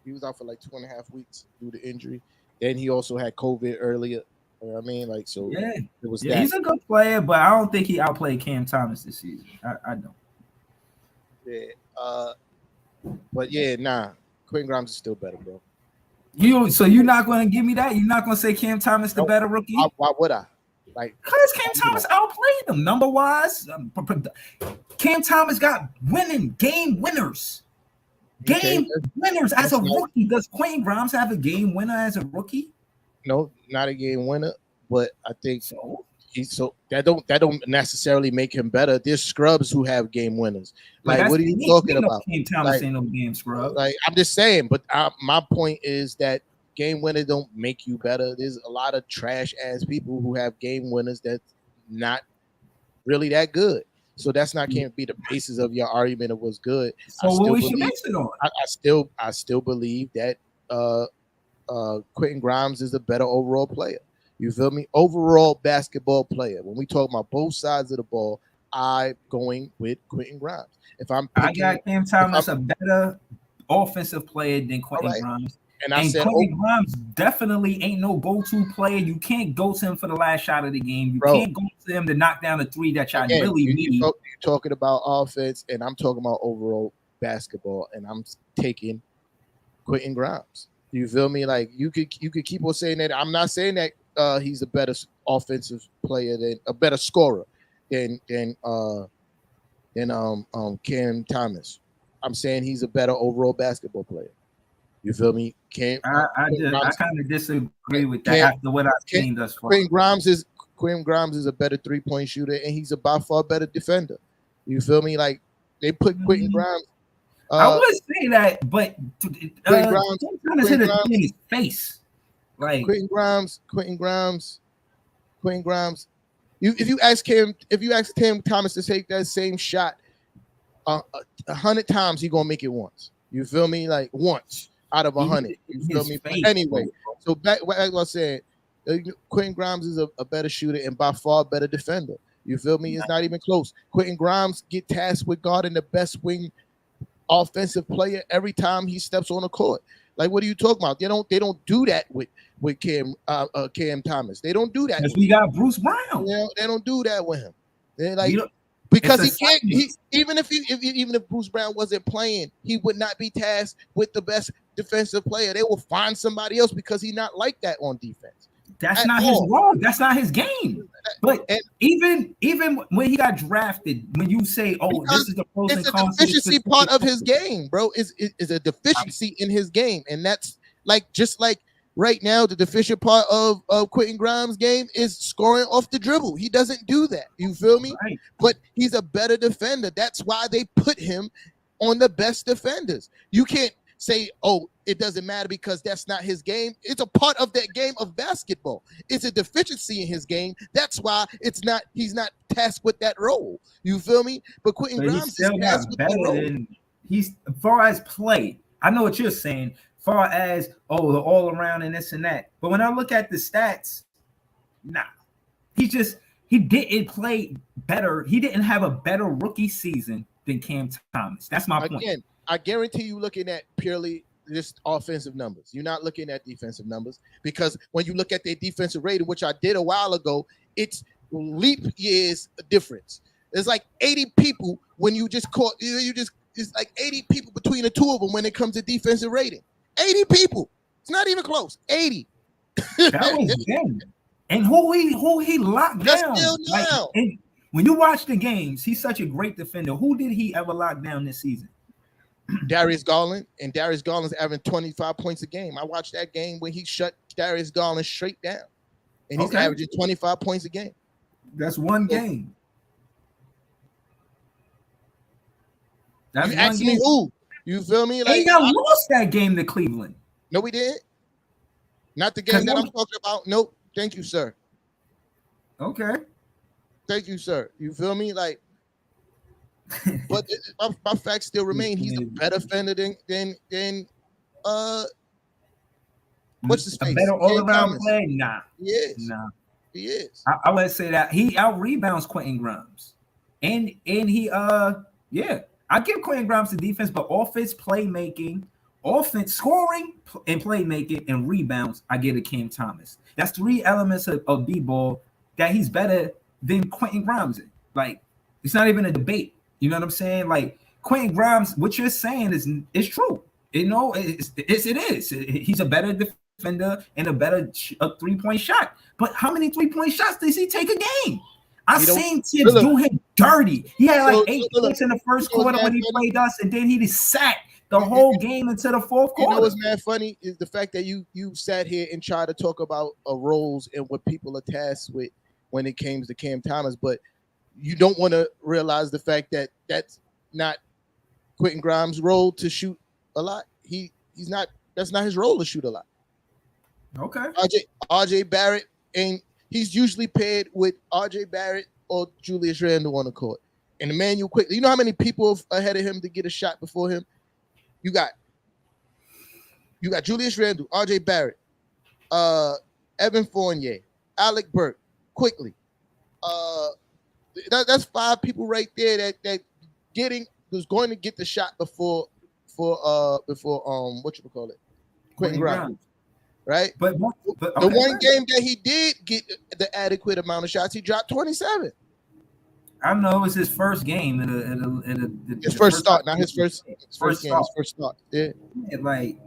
He was out for like 2.5 weeks due to injury. Then he also had COVID earlier. You know what I mean? Like, so yeah, it was he's a good player, but I don't think he outplayed Cam Thomas this season. I don't. Yeah. But yeah, nah. Quentin Grimes is still better, bro. So you're not going to give me that? You're not going to say Cam Thomas the better rookie? Why would I? Like, because Cam Thomas outplayed him number wise. Cam Thomas got game winners. Game winners as a rookie. Does Quentin Grimes have a game winner as a rookie? No, not a game winner, but I think that don't necessarily make him better. There's scrubs who have game winners. Like, what are you talking about? Cam Thomas ain't no game scrub. Like, I'm just saying, but my point is that game winners don't make you better. There's a lot of trash ass people who have game winners that's not really that good. So that's not can't be the basis of your argument of what's good. So what we should base it on? I still believe that Quentin Grimes is a better overall player. You feel me? Overall basketball player. When we talk about both sides of the ball, I'm going with Quentin Grimes. I got Cam Thomas a better offensive player than Quentin Grimes. And Quentin Grimes definitely ain't no go-to player. You can't go to him for the last shot of the game. You can't go to him to knock down a 3 that y'all really need. You're talking about offense, and I'm talking about overall basketball, and I'm taking Quentin Grimes. You feel me? Like you could keep on saying that. I'm not saying that he's a better offensive player than a better scorer than Cam Thomas. I'm saying he's a better overall basketball player. You feel me? I kind of disagree with that after what I've seen thus far. Quentin Grimes is a better 3-point shooter, and he's a by far better defender. You feel me? Like they put Quentin Grimes. I would say that, but Grimes hit a in his face. Like Quentin Grimes. If you ask Cam Thomas to take that same shot 100 times, he's gonna make it once. You feel me? Like once out of 100. You feel me? But anyway, so back what I was saying, Quentin Grimes is a better shooter and by far a better defender. You feel me? It's not even close. Quentin Grimes get tasked with guarding the best wing offensive player every time he steps on the court. Like, what are you talking about? They don't do that with Cam Thomas. They don't do that. Because we got Bruce Brown. They don't do that with him. They're like, You know, because he it's a can't. science. Even if Bruce Brown wasn't playing, he would not be tasked with the best defensive player. They will find somebody else because he's not like that on defense. That's At not all. his role. That's not his game. But And- even when he got drafted, when you say, "Oh, Because this is the pros It's and a cons," deficiency part of his game, bro. Is a deficiency in his game, and that's like just like right now, the deficient part of Quentin Grimes' game is scoring off the dribble. He doesn't do that. You feel me? Right. But he's a better defender. That's why they put him on the best defenders. You can't say, "Oh, it doesn't matter because that's not his game." It's a part of that game of basketball. It's a deficiency in his game. That's why he's not tasked with that role. You feel me? But Quentin But he's Grimes is still tasked not with better that role. than he's as far as play. I know what you're saying. Far as the all around and this and that. But when I look at the stats, nah, he didn't play better. He didn't have a better rookie season than Cam Thomas. That's my point. Again, I guarantee you looking at purely just offensive numbers. You're not looking at defensive numbers because when you look at their defensive rating, which I did a while ago, it's leap years difference. There's like 80 people when you just caught it's like 80 people between the two of them when it comes to defensive rating. 80 people. It's not even close. 80. That was them. And who he locked That's down. still Like, now. and when you watch the games, he's such a great defender. Who did he ever lock down this season? Darius Garland, and Darius Garland's averaging 25 points a game. I watched that game when he shut Darius Garland straight down, and he's Okay. averaging 25 points a game. That's one game. That's You one ask me game. who? You feel me? And Like, y'all lost that game to Cleveland. no, we didn't. Not the game that I'm talking about. Nope. Thank you, sir. Okay. Thank you, sir. You feel me? Like, but my facts still remain. He's a better defender than what's his A face? better Cam all-around Thomas. play? Nah. He is. Nah. He is. I would say that he out rebounds Quentin Grimes. And he yeah. I give Quentin Grimes the defense, but offense, playmaking, offense, scoring, and playmaking, and rebounds, I give to Cam Thomas. That's three elements of B-ball that he's better than Quentin Grimes in. Like, it's not even a debate. You know what I'm saying? Like, Quentin Grimes, what you're saying is true. You know, it is. He's a better defender and a better three-point shot. But how many three-point shots does he take a game? I've seen Tibbs do him dirty. He had like 8 points in the first quarter when he played us, and then he just sat the whole game into the fourth quarter. You know what's mad funny is the fact that you sat here and tried to talk about roles and what people are tasked with when it came to Cam Thomas, but you don't want to realize the fact that that's not Quentin Grimes' role to shoot a lot. He's not. That's not his role to shoot a lot. Okay. RJ Barrett, and he's usually paired with RJ Barrett or Julius Randle on the court. And Emmanuel Quickly. You know how many people ahead of him to get a shot before him? You got Julius Randle, RJ Barrett, Evan Fournier, Alec Burke, Quickly. That's 5 people right there that was going to get the shot before what you call it, Quentin Grimes, right? But the one game that he did get the adequate amount of shots, he dropped 27. I know it was his first game His first start, not his first game. start. His first start. Yeah. Like,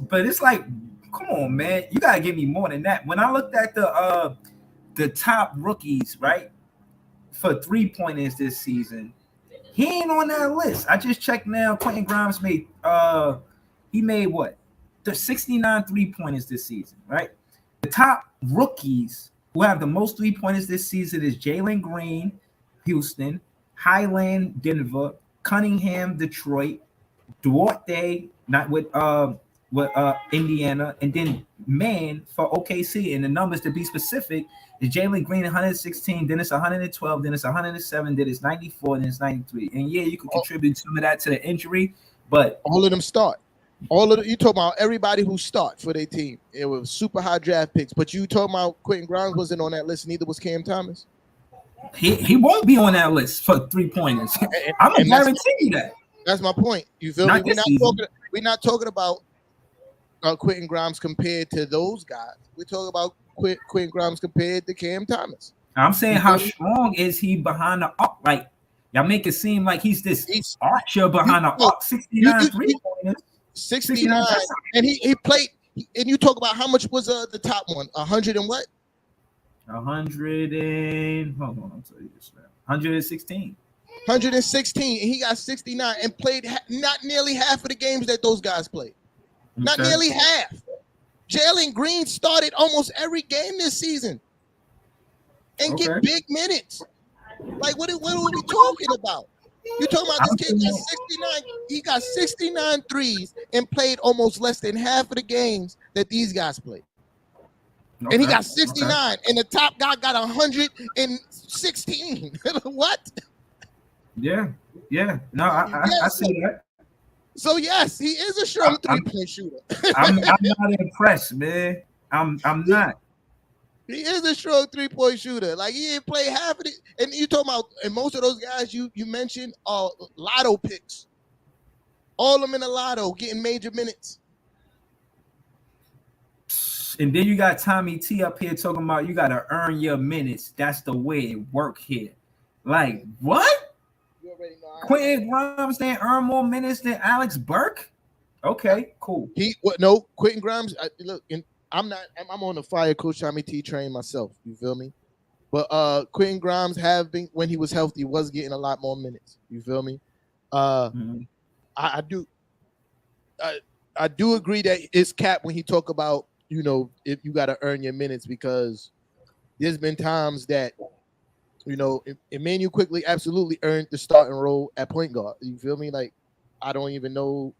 but it's like, come on, man, you gotta give me more than that. When I looked at the top rookies, right, for 3-pointers this season, he ain't on that list. I just checked now. Quentin Grimes made he made what? The 69 3-pointers this season, right? The top rookies who have the most 3-pointers this season is Jalen Green, Houston, Highland, Denver, Cunningham, Detroit, Duarte, not with Indiana, and then Man for OKC. And the numbers, to be specific, is Jalen Green 116, then it's 112, then it's 107, then it's 94, then it's 93. And yeah, you can contribute some of that to the injury, but all of them start. You talking about everybody who start for their team. It was super high draft picks, but you talking about Quentin Grimes wasn't on that list. Neither was Cam Thomas. He won't be on that list for 3-pointers. I'm gonna guarantee you that. That's my point. You feel me? We're not talking about Quentin Grimes compared to those guys. We're talking about Quentin Grimes compared to Cam Thomas. I'm saying, how strong is he behind the arc? Like, y'all make it seem like he's archer behind the arc. 69 3-pointers. 69, and he played. And you talk about how much was the top one? 100 and what? 100 and hold on, I'll tell you this now. 116. 116, and he got 69 and played not nearly half of the games that those guys played. Not nearly half. Jalen Green started almost every game this season and get big minutes. Like, what are we talking about? You talking about this kid got 69? He got 69 threes and played almost less than half of the games that these guys played. Okay. And he got 69, and the top guy got 116. What? Yeah. No, I see that. So yes, he is a strong three-point shooter. I'm not impressed, man. I'm not. He is a strong three-point shooter. Like, he didn't play half of it. And you talking about, and most of those guys you mentioned are lotto picks. All of them in the lotto, getting major minutes. And then you got Tommy T up here talking about you got to earn your minutes. That's the way it work here. Like, what? You already know. Quentin Grimes didn't earn more minutes than Alex Burke? Okay, cool. No, Quentin Grimes, look, I'm on the fire Coach Tommy T train myself. You feel me? But Quentin Grimes when he was healthy, was getting a lot more minutes. You feel me? I do agree that it's cap when he talk about, you know, if you got to earn your minutes, because there's been times that, you know, Emmanuel Quickley absolutely earned the starting role at point guard. You feel me? Like, I don't even know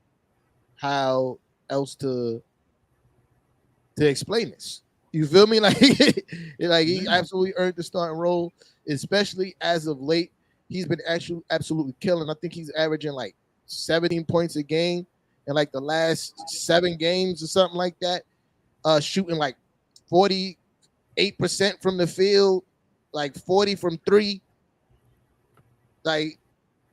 how else to explain this. You feel me? Like, he absolutely earned the starting role, especially as of late. He's been actually absolutely killing. I think he's averaging like 17 points a game in like the last 7 games or something like that. Shooting like 48% from the field, like 40 from 3, like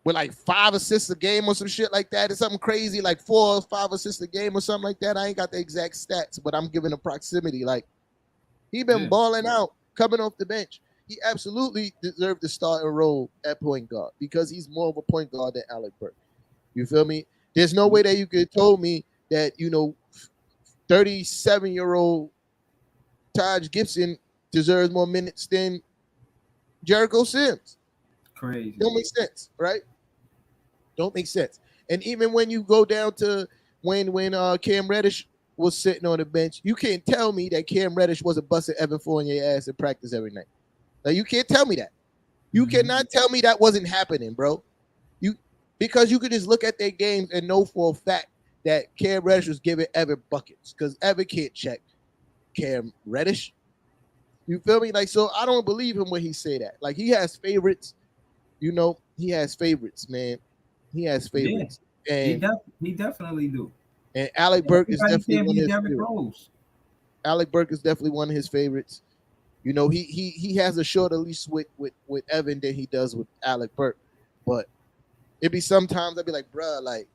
with like 5 assists a game or some shit like that. It's something crazy, like 4 or 5 assists a game or something like that. I ain't got the exact stats, but I'm giving a proximity. Like, he been balling out, coming off the bench. He absolutely deserved the starting role at point guard because he's more of a point guard than Alec Burke. You feel me? There's no way that you could have told me that, you know, 37-year-old Taj Gibson deserves more minutes than Jericho Sims. Crazy. Don't make sense, right? Don't make sense. And even when you go down to when Cam Reddish was sitting on the bench, you can't tell me that Cam Reddish wasn't busting Evan Fournier ass in practice every night. Like, you can't tell me that. You cannot tell me that wasn't happening, bro. Because you could just look at their games and know for a fact that Cam Reddish was giving Evan buckets, because Evan can't check Cam Reddish. You feel me? Like, so I don't believe him when he say that. Like, he has favorites. You know, he has favorites, man. He has favorites. Yeah, and he definitely do. And Alec Burke is definitely one of his favorites. Alec Burke is definitely one of his favorites. You know, he has a shorter leash with Evan than he does with Alec Burke. But it be sometimes I'd be like, bruh, like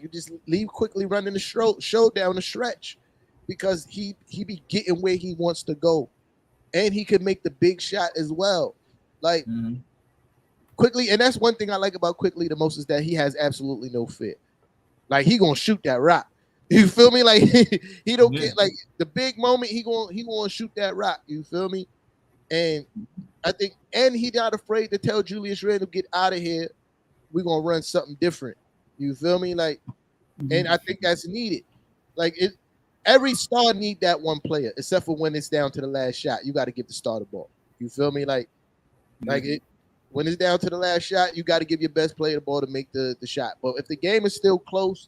you just leave quickly running the show down the stretch, because he be getting where he wants to go, and he could make the big shot as well. Like, Quickly, and that's one thing I like about Quickly the most, is that he has absolutely no fear. Like, he gonna shoot that rock. You feel me? Like, he don't get, like, the big moment, he gonna shoot that rock. You feel me? And I think, and he not afraid to tell Julius Randle, get out of here. We're gonna run something different. You feel me? Like, and I think that's needed. Like, every star need that one player, except for when it's down to the last shot. You got to give the star the ball. You feel me? Like when it's down to the last shot, you got to give your best player the ball to make the shot. But if the game is still close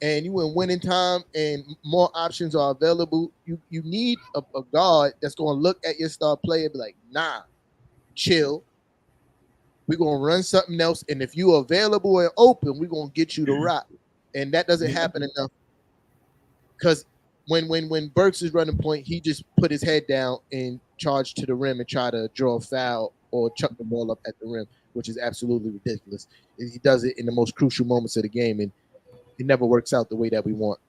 and you in winning time and more options are available, you need a guard that's going to look at your star player and be like, nah, chill. We're going to run something else. And if you're available and open, we're going to get you the rock. And that doesn't happen enough. Because when Burks is running point, he just put his head down and charge to the rim and try to draw a foul or chuck the ball up at the rim, which is absolutely ridiculous. And he does it in the most crucial moments of the game. And it never works out the way that we want.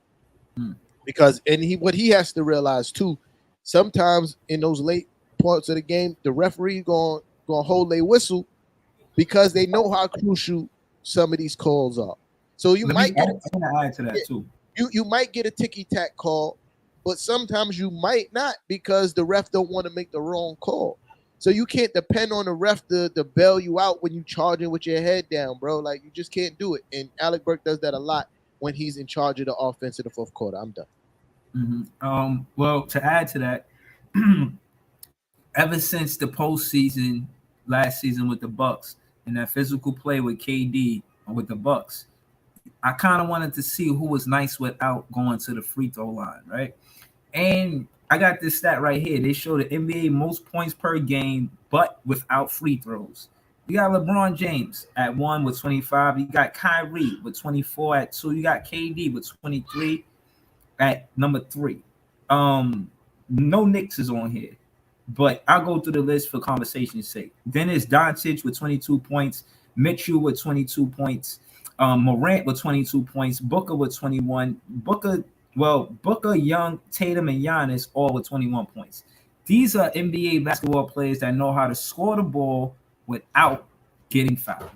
Hmm. Because what he has to realize too, sometimes in those late parts of the game, the referee gonna hold a whistle because they know how crucial some of these calls are. So you might get I'm gonna add to that too. you might get a ticky-tack call, but sometimes you might not because the ref don't want to make the wrong call. So you can't depend on the ref to bail you out when you charging with your head down, bro. Like you just can't do it. And Alec Burke does that a lot when he's in charge of the offense in the fourth quarter. I'm done. Mm-hmm. Well, to add to that, ever since the postseason last season with the Bucks and that physical play with KD with the Bucks, I kind of wanted to see who was nice without going to the free throw line, right? And I got this stat right here. They show the NBA most points per game, but without free throws. You got LeBron James at 1 with 25. You got Kyrie with 24 at 2. You got KD with 23 at number 3. No Knicks is on here, but I'll go through the list for conversation's sake. Dennis Doncic with 22 points, Mitchell with 22 points, Morant with 22 points, Booker with 21, Booker, Young, Tatum, and Giannis all with 21 points. These are NBA basketball players that know how to score the ball without getting fouled.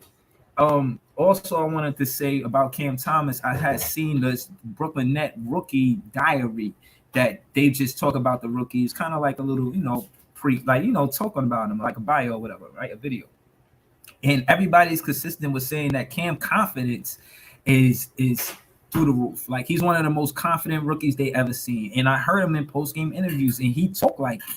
Also, I wanted to say about Cam Thomas, I had seen this Brooklyn Net rookie diary that they just talk about the rookies, kind of like a little, talking about them, like a bio or whatever, right? A video. And everybody's consistent with saying that Cam confidence is through the roof. Like he's one of the most confident rookies they ever seen. And I heard him in post-game interviews and he talked like it.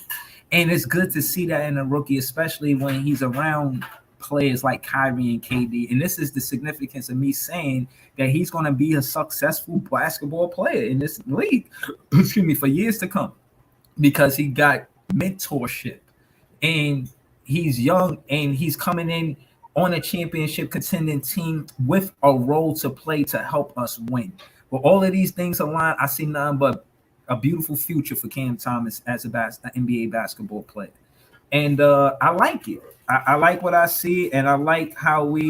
And it's good to see that in a rookie, especially when he's around players like Kyrie and KD. And this is the significance of me saying that he's going to be a successful basketball player in this league, for years to come, because he got mentorship and he's young and he's coming in on a championship contending team with a role to play to help us win. With all of these things aligned, I see nothing but a beautiful future for Cam Thomas as an NBA basketball player. And I like it. I like what I see, and I like how we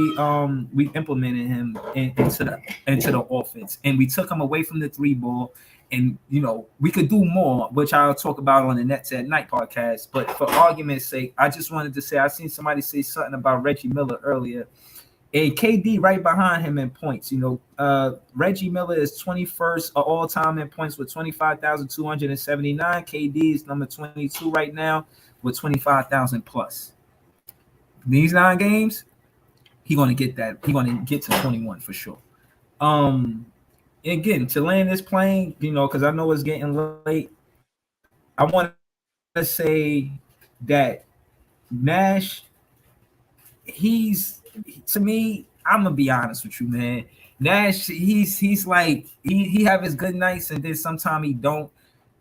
implemented him into the offense, and we took him away from the 3-ball. And we could do more, which I'll talk about on the Nets at Night podcast. But for argument's sake, I just wanted to say I seen somebody say something about Reggie Miller earlier, and KD right behind him in points. Reggie Miller is 21st all time in points with 25,279. KD is number 22 right now with 25,000 plus. These 9 games, he's going to get that. He's going to get to 21 for sure. Again, to land this plane, because I know it's getting late, I want to say that Nash, to me, I'm going to be honest with you, man. Nash, he's like, he have his good nights and then sometimes he don't.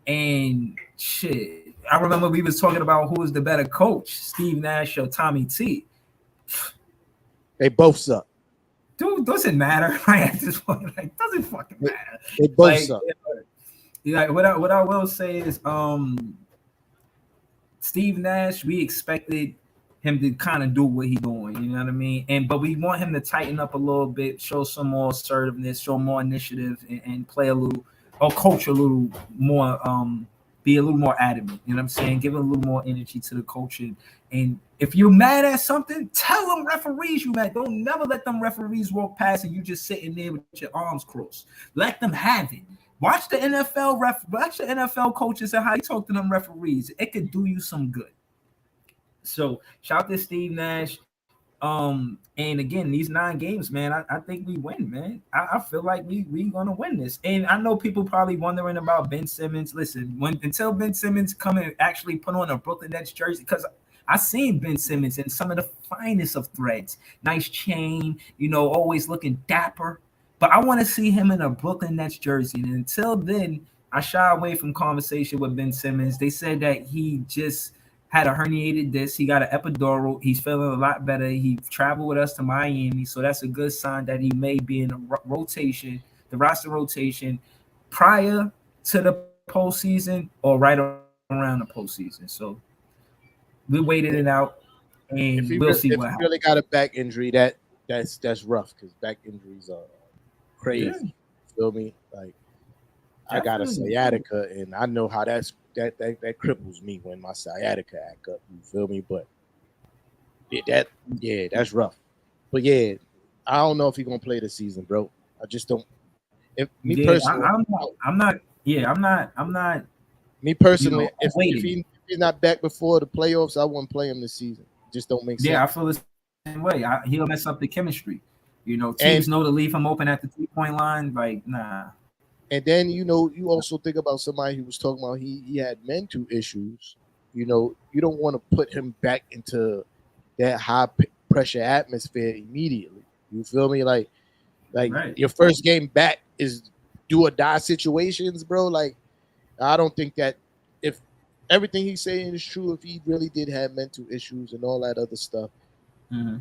And shit, I remember we was talking about who was the better coach, Steve Nash or Tommy T. They both suck. Dude, doesn't matter. At this point, doesn't fucking matter. They both suck. What I will say is, Steve Nash, we expected him to kind of do what he's doing. You know what I mean? But we want him to tighten up a little bit, show some more assertiveness, show more initiative, and play a little, or coach a little more. Be a little more adamant. You know what I'm saying? Give a little more energy to the coaching. And if you're mad at something, tell them referees you mad. Don't never let them referees walk past and you just sitting there with your arms crossed. Let them have it. Watch the NFL coaches and how you talk to them referees. It could do you some good. So shout out to Steve Nash. And again, these 9 games, man, I think we win, man. I feel like we gonna win this. And I know people probably wondering about Ben Simmons. Listen, until Ben Simmons come and actually put on a Brooklyn Nets jersey, because I seen Ben Simmons in some of the finest of threads. Nice chain, always looking dapper. But I want to see him in a Brooklyn Nets jersey. And until then, I shy away from conversation with Ben Simmons. They said that he just had a herniated disc. He got an epidural. He's feeling a lot better. He traveled with us to Miami. So that's a good sign that he may be in the roster rotation prior to the postseason or right around the postseason. So we waited it out and we'll see what happens. If he really got a back injury, that's rough because back injuries are crazy. feel me? Like I got a sciatica, and I know how that cripples me when my sciatica act up. You feel me? But that's rough. But yeah, I don't know if he's gonna play this season, bro. I just don't. If me personally, I'm not. Yeah, I'm not. Me personally, You know, if he's not back before the playoffs, I wouldn't play him this season. It just don't make sense. Yeah, I feel the same way. He'll mess up the chemistry. You know, teams know to leave him open at the 3-point line. Like, nah. And then you also think about somebody who was talking about he had mental issues. You know, you don't want to put him back into that high pressure atmosphere immediately. You feel me? Like right. Your first game back is do or die situations, bro. Like, I don't think that if everything he's saying is true, if he really did have mental issues and all that other stuff,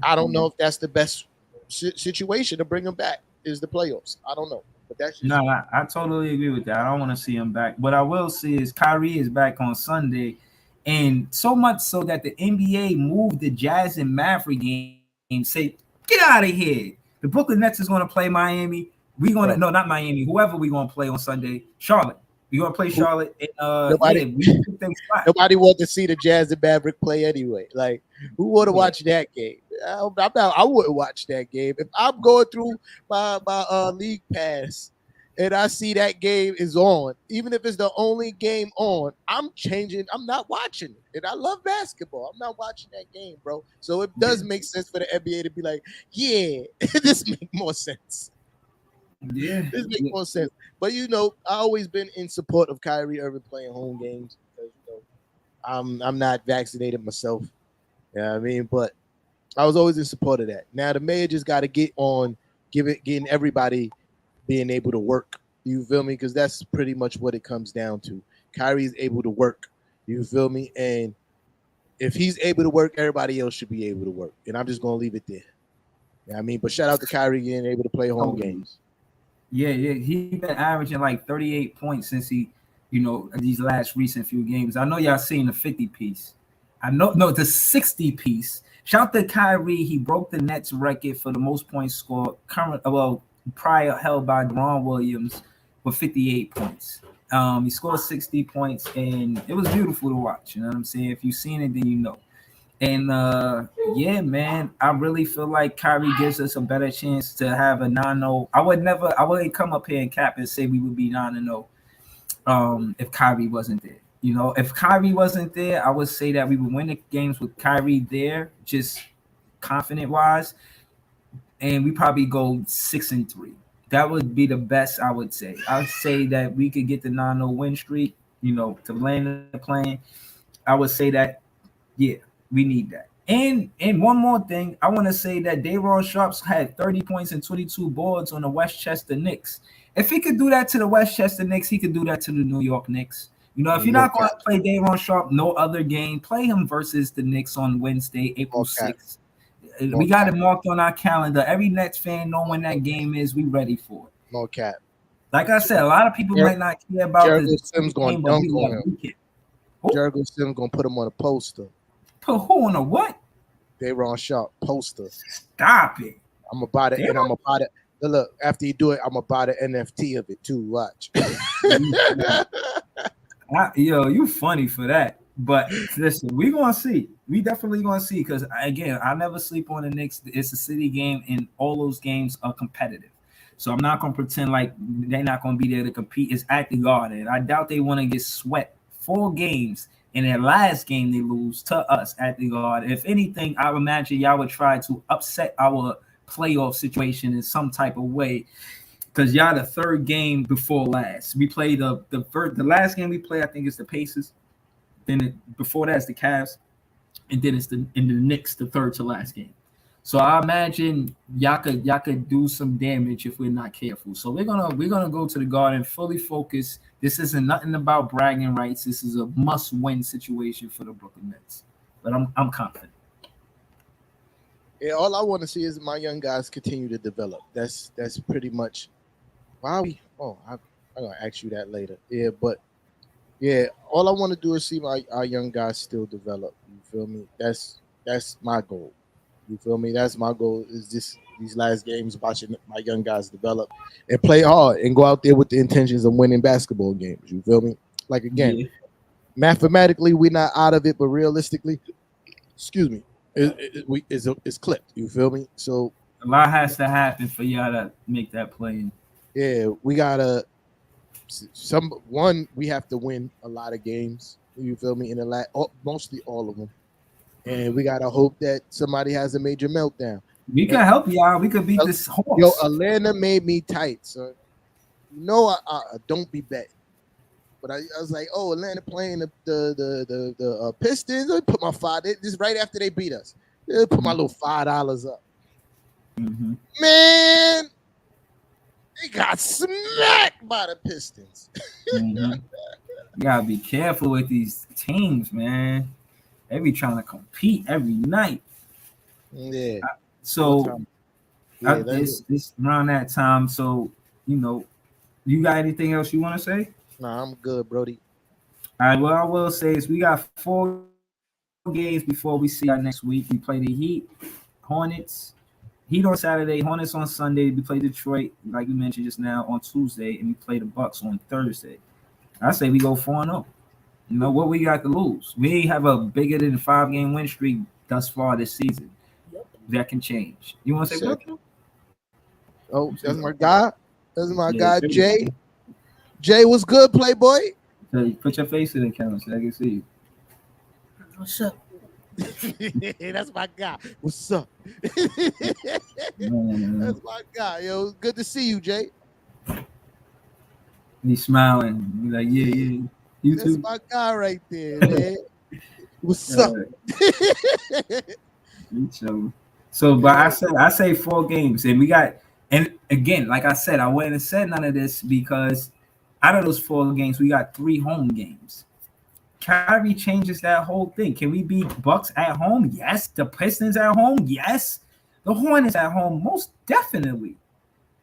I don't know if that's the best situation to bring him back is the playoffs. I don't know. But that's just I totally agree with that. I don't want to see him back. What I will see is Kyrie is back on Sunday, and so much so that the NBA moved the Jazz and Maverick game. Say, get out of here. The Brooklyn Nets is going to play Miami. Not Miami. Whoever we going to play on Sunday, Charlotte. We going to play Charlotte. And, nobody wanted to see the Jazz and Maverick play anyway. Like, who would have watched that game? I wouldn't watch that game. If I'm going through my league pass and I see that game is on, even if it's the only game on, I'm changing. I'm not watching it. And I love basketball. I'm not watching that game, bro. So it does make sense for the NBA to be like, yeah, this makes more sense. Yeah, this makes more sense. But I always been in support of Kyrie Irving playing home games because I'm not vaccinated myself. You know what I mean? But I was always in support of that. Now the mayor just got to get on, getting everybody being able to work. You feel me? Because that's pretty much what it comes down to. Kyrie's able to work. You feel me? And if he's able to work, everybody else should be able to work. And I'm just gonna leave it there. You know what I mean? But shout out to Kyrie being able to play home games. Yeah, he's been averaging like 38 points since these last recent few games. I know y'all seen the 50 piece. The 60 piece. Shout to Kyrie. He broke the Nets record for the most points scored prior held by Deron Williams with 58 points. He scored 60 points, and it was beautiful to watch. You know what I'm saying? If you've seen it, then you know. And yeah, man, I really feel like Kyrie gives us a better chance to have a 9-0. I wouldn't come up here and cap and say we would be 9-0 if Kyrie wasn't there. If Kyrie wasn't there, I would say that we would win the games with Kyrie there, just confident wise, and we probably go 6-3. That would be the best, I would say. I would say that we could get the 9-0 win streak, to land the plane. I would say that, yeah, we need that. And one more thing, I want to say that Day'Ron Sharpe had 30 points and 22 boards on the Westchester Knicks. If he could do that to the Westchester Knicks, he could do that to the New York Knicks. If you're not going to play Day'Ron Sharpe, no other game, play him versus the Knicks on Wednesday, April 6th. We got it marked on our calendar. Every Nets fan know when that game is. We ready for it. No cap. Like I said, a lot of people might not care about Jericho Sims going to dunk on him. Jericho Sims going to put him on a poster. Put who on a what? Day'Ron Sharpe poster. Stop it. I'm gonna buy it, and I'm gonna buy it. Look, after you do it, I'm gonna buy the NFT of it too. Watch. You funny for that. But listen, we're gonna see. We definitely gonna see, because again, I never sleep on the Knicks. It's a city game, and all those games are competitive. So I'm not gonna pretend like they're not gonna be there to compete. It's at the Garden. I doubt they want to get swept 4 games. In their last game, they lose to us at the Garden. If anything, I would imagine y'all would try to upset our playoff situation in some type of way, because y'all the third game before last. We played the last game we played, I think it's the Pacers. Then before that is the Cavs, and then it's the Knicks, the third to last game. So I imagine y'all could do some damage if we're not careful. So we're gonna go to the Garden fully focused. This isn't nothing about bragging rights. This is a must-win situation for the Brooklyn Nets. But I'm confident. Yeah, all I want to see is my young guys continue to develop. That's pretty much why we. I'm gonna ask you that later. Yeah, but yeah, all I want to do is see our young guys still develop. You feel me? That's my goal. You feel me? That's my goal, is just these last games, watching my young guys develop and play hard and go out there with the intentions of winning basketball games. You feel me? Like again, mathematically we're not out of it, but realistically, excuse me, it's clipped. You feel me? So a lot has to happen for y'all to make that play. Yeah, we gotta. We have to win a lot of games. You feel me? In the mostly all of them, and we gotta hope that somebody has a major meltdown. We can help y'all. We could beat this horse. Yo, Atlanta made me tight, son. You know, I don't be betting, but I was like, oh, Atlanta playing the Pistons. I put my $5. This right after they beat us. I put my little $5 up. Mm-hmm. Man, they got smacked by the Pistons. Mm-hmm. You gotta be careful with these teams, man. They be trying to compete every night. Yeah. So it's around that time. So you know, you got anything else you want to say? Nah, I'm good, Brody. All right. What I will say is we got 4 games before we see y'all next week. We play the Heat, Hornets. Heat on Saturday, Hornets on Sunday. We play Detroit, like you mentioned just now, on Tuesday, and we play the Bucks on Thursday. I say we go 4-0. You know what we got to lose? We have a bigger than 5-game win streak thus far this season. That can change. You want to say what? Oh, that's my guy. That's my guy, Jay. Jay, what's good, Playboy? Put your face in the camera so I can see you. What's up? That's my guy. What's up? Man. That's my guy. Yo, good to see you, Jay. He's smiling. He's like, yeah. You That's too. my guy right there, man. What's up? So, but I say 4 games, and we got, and again, like I said, I wouldn't have said none of this because out of those 4 games, we got 3 home games. Kyrie changes that whole thing. Can we beat Bucks at home? Yes. The Pistons at home? Yes. The Hornets at home? Most definitely.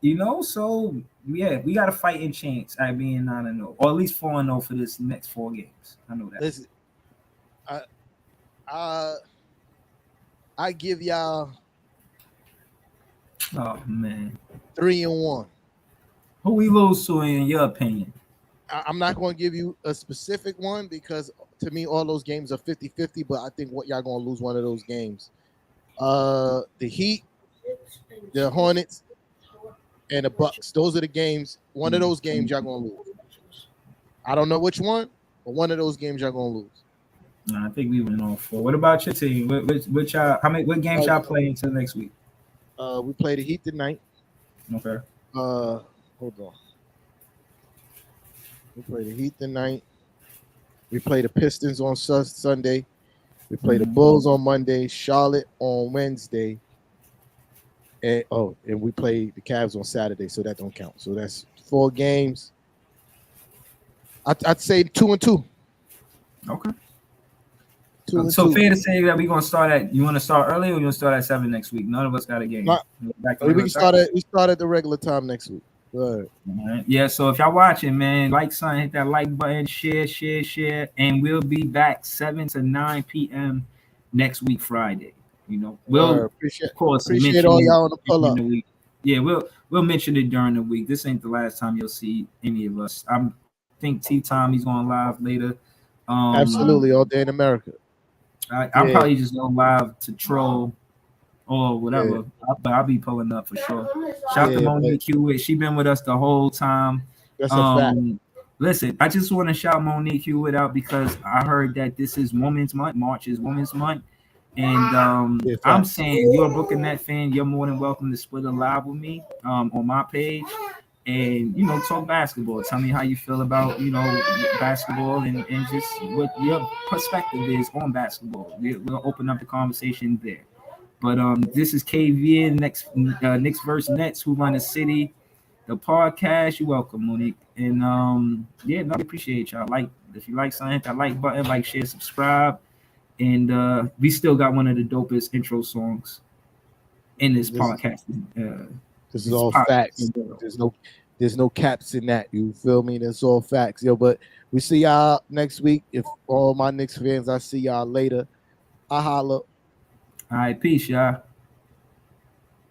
You know, so yeah, we got to fight in chance at being 9-0, or at least 4-0 for this next 4 games. I know that. Listen, I give y'all. Oh man, 3-1. Who we lose to in your opinion? I'm not going to give you a specific one because to me all those games are 50-50, but I think what y'all going to lose one of those games. The Heat, the Hornets, and the Bucks. Those are the games. One of those games y'all going to lose. I don't know which one, but one of those games y'all going to lose. No, I think we went all 4. What about your team? What y'all? What games y'all play until next week? We play the Heat tonight. Okay. Hold on. We play the Heat tonight. We play the Pistons on Sunday. We play the Bulls on Monday. Charlotte on Wednesday. And we play the Cavs on Saturday, so that don't count. So that's 4 games. I'd say 2-2. Okay. 2-2. So fair to say that we're gonna start at. You want to start early, or you want to start at 7 next week? None of us got a game. We start at the regular time next week. All right. Yeah. So if y'all watching, man, like something, hit that like button, share, and we'll be back 7 to 9 p.m. next week, Friday. You know, we'll appreciate mention all y'all on the pull up. Yeah, we'll mention it during the week. This ain't the last time you'll see any of us. I think T-Tom, he's going live later. Absolutely, all day in America. I'm probably just going live to troll or whatever, but I'll be pulling up for sure. Shout out to Monique Hewitt. She been with us the whole time. That's a fact. Listen, I just want to shout Monique Hewitt out because I heard that this is Women's Month. March is Women's Month. And I'm saying you're a Brooklyn Net fan, you're more than welcome to split a live with me on my page and, you know, talk basketball. Tell me how you feel about, you know, basketball and just what your perspective is on basketball. We'll open up the conversation there. But this is KV, Knicks versus Nets, who run the city. The podcast, you're welcome, Monique. And I appreciate y'all. Like, if you like something, hit that like button, like, share, subscribe. And we still got one of the dopest intro songs in this podcast. This is all facts. There's no caps in that. You feel me? That's all facts. Yo, but we see y'all next week. If all my Knicks fans, I see y'all later. I holla. All right, peace, y'all.